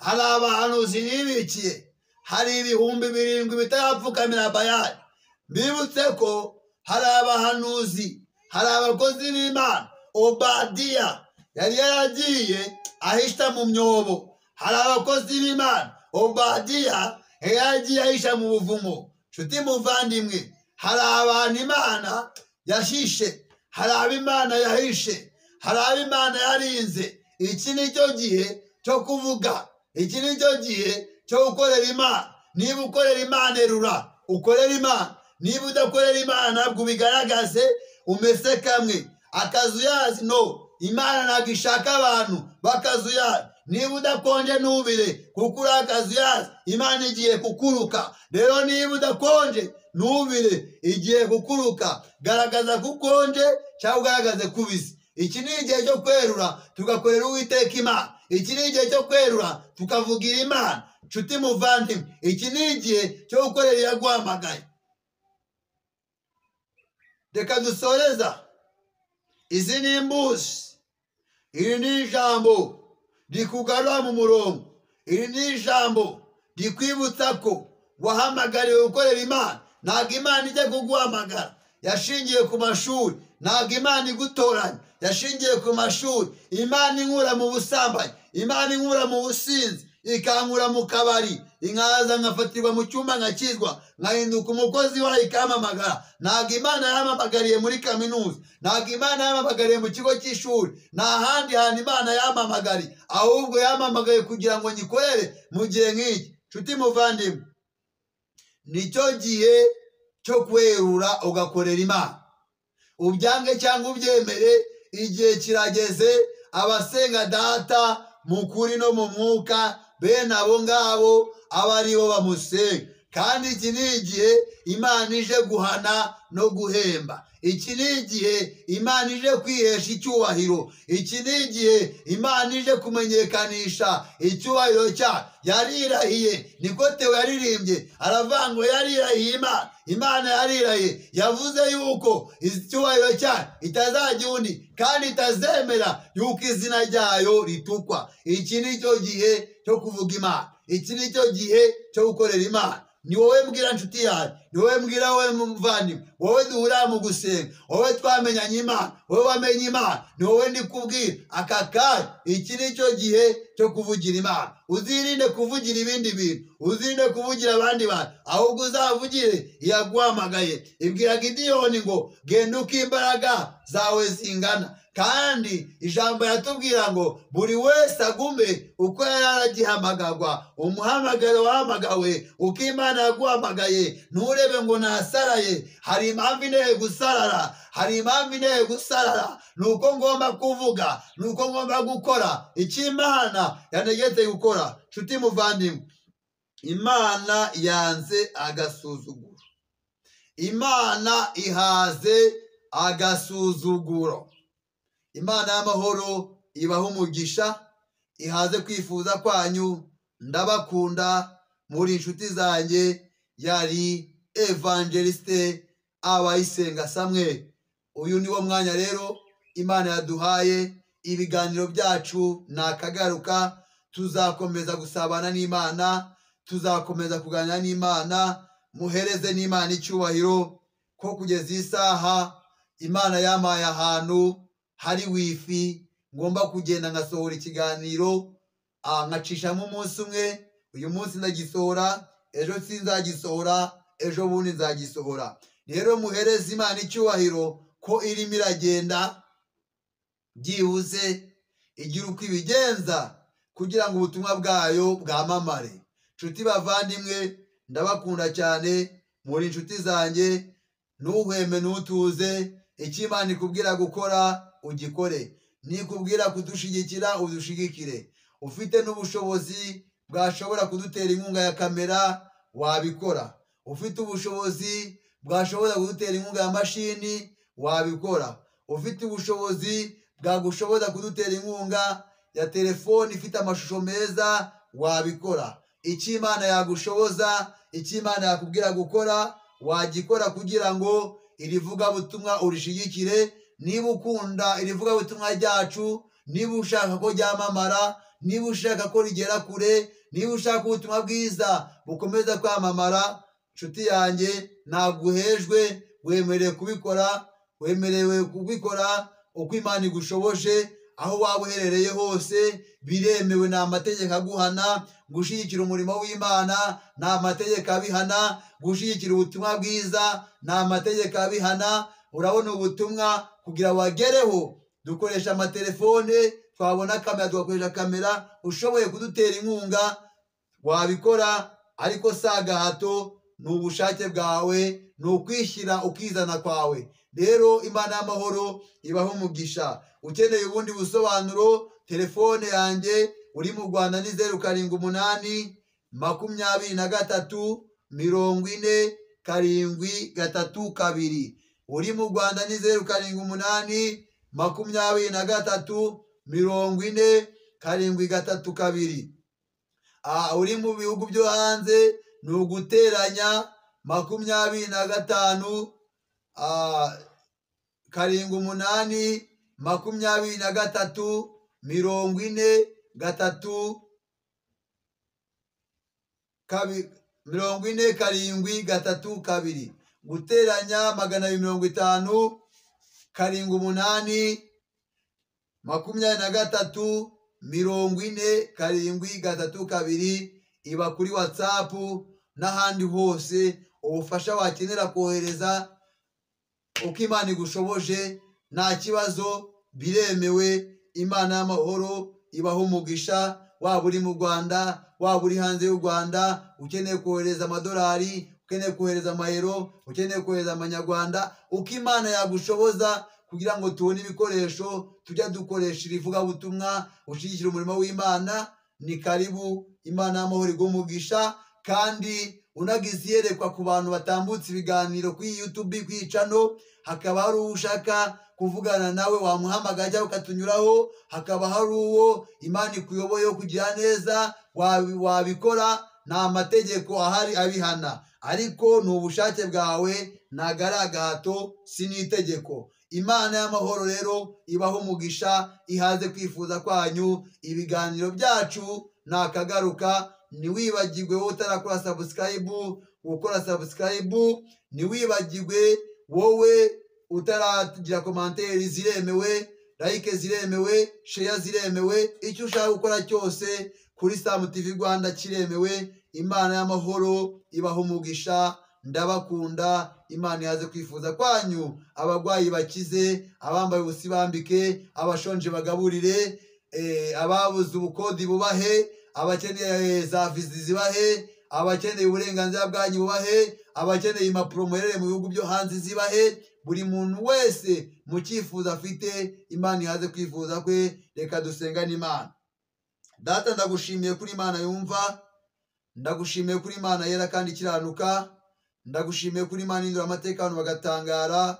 hari abahanuzi nibikiye, hari 7,000 bitarapfukamira Bayali. Mbibutse ko hari abahanuzi, hari abakozi b'Imana. Obadiya yari yaragiye ahisha mu myobo. Hari abakozi b'Imana, Obadiya yari yaragiye ahisha mu buvumo. Nshuti muvandimwe, hari abantu Imana yashishe, hari abo Imana yahishe, hari abo Imana yarinze. Iki ni cyo gihe cyo kuvuga. Iki ni cyo gihe cyo gukorera Imana. Niba ukorera Imana, erura ukorera Imana. Niba udakorera Imana, ntabwo ubigaragaze umese kamwe. Akazuyazi no, Imana ntabwo ishaka abantu bakazuyazi. Niba udakonje ntubire, kuko uri akazuyazi, Imana igiye kukuruka. Rero niba udakonje ntubire, igiye kukuruka. Garagaza ko ukonje cyangwa ugaragaze kubisi. Iki ni igihe cyo kwerura tugakorera Uwiteka Imana. Iki ni igihe cyo kwerura tukavugira Imana. Nshuti muvandimwe, iki ni igihe cyo gukorera iyaguhamagaye. Reka dusoreza. Izi ni imbuzi. Iri ni ijambo rikugarura mu murongo. Iri ni ijambo rikwibutsa ko wahamagariwe gukorera Imana. Ntabwo Imana ijya kuguhamagara yashingiye ku mashuri. Ntabwo Imana igutoranya yashingiye ku mashuri. Imana inkura mu busambanyi, Imana inkura mu businzi, ikankura mu kabari, inkaza nkafatirwa mu cyumba nkakizwa, nkahinduka umukozi wayo ikampamagara. Ntabwo Imana yampamagariye muri kaminuza, ntabwo Imana yampamagariye mu kigo cy'ishuri, nta handi hantu Imana yampamagariye, ahubwo yampamagaye kugira ngo nyikorere mu gihe nk'iki. Nshuti muvandimwe, nicyo gihe cyo kwerura ugakorera Imana. Ubyange cyangwa ubyemere, igihe kirageze. Abasenga Data mu kuri no mu mwuka, bene abo ngabo aba ari bo bamusenga. Kandi iki ni igihe Imana ije guhana no guhemba. Iki ni igihe Imana ije kwihesha icyubahiro. Iki ni igihe Imana ije kumenyekanisha icyubahiro cyayo. Yarirahiye, niko Theo yaririmbye, aravuga ngo yarirahiye Imana. Imana yarirahiye, yavuze yuko icyubahiro cyayo itazajya undi, kandi itazemera yuko izina ryayo ritukwa. Iki ni cyo gihe cyo kuvuga Imana. Iki ni cyo gihe cyo gukorera Imana. Ni wowe mbwira nshuti yanjye, ni wowe mbwira wowe muvandimwe, wowe duhurira mu gusenga, wowe twamenyanye Imana, wowe wamenye Imana, ni wowe ndi kubwira aka kanya. Iki ni cyo gihe cyo kuvugira Imana. Uzirinde kuvugira ibindi bintu, uzirinde kuvugira abandi bantu, ahubwo uzavugire iyaguhamagaye. Ibwira Gideyoni ngo genda uko imbaraga zawe zingana. Kandi ijambo yatubwira ngo buri wese agume uko yari aragihamagarwa. Umuhamagaro wahamagawe uko Imana yaguhamagaye. Nturebe ngo nasaraye, hari impamvu inteye gusarara, hari impamvu inteye gusarara. Nuko ngomba kuvuga, nuko ngomba gukora icyo Imana yantegetse gukora. Nshuti muvandimwe, Imana yanze agasuzuguro. Imana ihaze agasuzuguro. Imana y'amahoro ibaha umugisha, ihaze kwifuza kwanyu. Ndabakunda, muri inshuti zanjye. Yari Evangeliste Abayisenga Samuel. Uyu ni wo mwanya rero Imana yaduhaye. Ibiganiro byacu nakagaruka. Tuzakomeza gusabana n'Imana, tuzakomeza kuganira n'Imana. Muhereze n'Imana icyubahiro ko kugeza isaha Imana yampaye ahantu hari wifi ngomba kugenda ngasohora ikiganiro nkacishamo umunsi umwe. Uyu munsi ndagisohora, ejo sinzagisohora, ejo bundi nzagisohora. Rero muhereze Imana icyubahiro ko irimo iragenda byihuse igira uko ibigenza kugira ngo ubutumwa bwayo bwamamare. Nshuti bavandimwe, ndabakunda cyane, muri inshuti zanjye. Ntuhweme ntutuze, icyo Imana ikubwira gukora ugikore, nikubwira kudushigikira udushigikire. Ufite n'ubushobozi bwashobora kudutera inkunga ya kamera wabikora, ufite ubushobozi bwashobora kudutera inkunga ya mashini wabikora, ufite ubushobozi bwagushoboza kudutera inkunga ya telefoni ifite amashusho meza wabikora. Icyo Imana yagushoboza, icyo Imana yakubwira gukora wagikora kugira ngo iri vugabutumwa urishigikire. Niba ukunda iri vugabutumwa ryacu, niba ushaka ko ryamamara, niba ushaka ko rigera kure, niba ushaka ubutumwa bwiza bukomeza kwamamara, nshuti yanjye, ntabwo uhejwe, wemerewe kubikora, wemerewe kubikora uko Imana igushoboje. Aho waba uherereye hose biremewe, ni amategeko aguhana. Gushyigikira umurimo w'Imana ni amategeko abihana, gushyigikira ubutumwa bwiza ni amategeko abihana. Urabona ubutumwa kugira wagereho dukoresha amatelefone, twabona kamera tugakoresha kamera. Ushoboye kudutera inkunga wabikora, ariko si agahato, ni ubushake bwawe, ni ukwishyira ukizana kwawe. Rero Imana y'amahoro ibaho umugisha. Ukeneye ubundi busobanuro, telefone yanjye uri mu Rwanda ni 078 23 40 732. Uri mu Rwanda ni 078 23 40 732. Uri mu bihugu byo hanze ni uguteranya 25 48 23 40 732. Guteranya 250 48 23 40 732. Iba kuri WhatsApp n'ahandi hose. Ubufasha wakenera kohereza uko Imana igushoboje, nta kibazo, biremewe. Imana y'amahoro ibaho umugisha. Waba uri mu Rwanda, waba uri hanze y'u Rwanda, ukeneye kohereza amadolari, ukeneye kohereza amayero, ukeneye kohereza amanyarwanda, uko Imana yagushoboza kugira ngo tubone ibikoresho tujya dukoresha irivugabutumwa, ushyigikira umurimo w'Imana, ni karibu. Imana y'amahoro iguhe umugisha. Kandi unagize iyerekwa ku bantu batambutse ibiganiro kuri YouTube, kuri channel, hakaba hari uwo ushaka kuvugana nawe, wamuhamagaye cyangwa ukatunyuraho. Hakaba hari uwo Imana ikuyoboyeho kugira neza, wabikora. Nta mategeko ahari abihana, ariko ni ubushake bwawe, ntago ari agahato, si n'itegeko. Imana y'amahoro rero ibaho umugisha, ihaze kwifuza kwanyu. Ibiganiro byacu nakagaruka. Ntiwibagirwe wowe utarakora subscribe gukora subscribe, ntiwibagirwe wowe utaragira commentaire, ziremewe, like ziremewe, share ziremewe. Icyo ushaka gukora cyose kuri Sam TV Rwanda kiremewe. Imana y'amahoro ibaho umugisha. Ndabakunda. Imana ihaze kwifuza kwanyu. Abagwayi bakize, abambaye ubusi bambike, abashonje bagaburire, ababuze ubukodi bubahe, abakeneye za vizi zibahe, abakeneye uburenganzira bwanyu bubahe, abakeneye impapuro muherere mu bihugu byo hanze zibahe. Buri muntu wese mu cyifuzo afite, Imana ihaze kwifuza kwe. Reka dusengane Imana. Data, ndagushimiye kuri Imana yumva, ndagushimiye kuri Imana yera kandi ikiranuka, ndagushimiye kuri Imana ihindura amateka abantu bagatangara.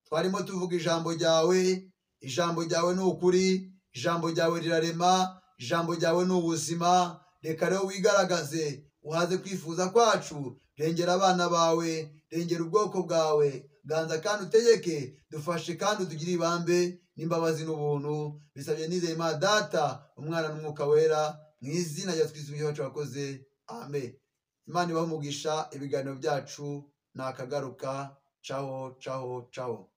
Twarimo tuvuga ijambo ryawe. Ijambo ryawe ni ukuri, ijambo ryawe rirarema, ijambo ryawe ni ubuzima. Reka rero wigaragaze, uhaze kwifuza kwacu. Rengera abana bawe, rengera ubwoko bwawe, ganza kandi utegeke. Dufashe kandi utugire ibambe n'imbabazi n'ubuntu. Bisabye nizeye Imana Data, Umwana n'Umwuka Wera, mu izina rya Kristo wacu wakoze. Amen. Imana ibahe umugisha. Ibiganiro byacu nakagaruka. Ciao, ciao, ciao.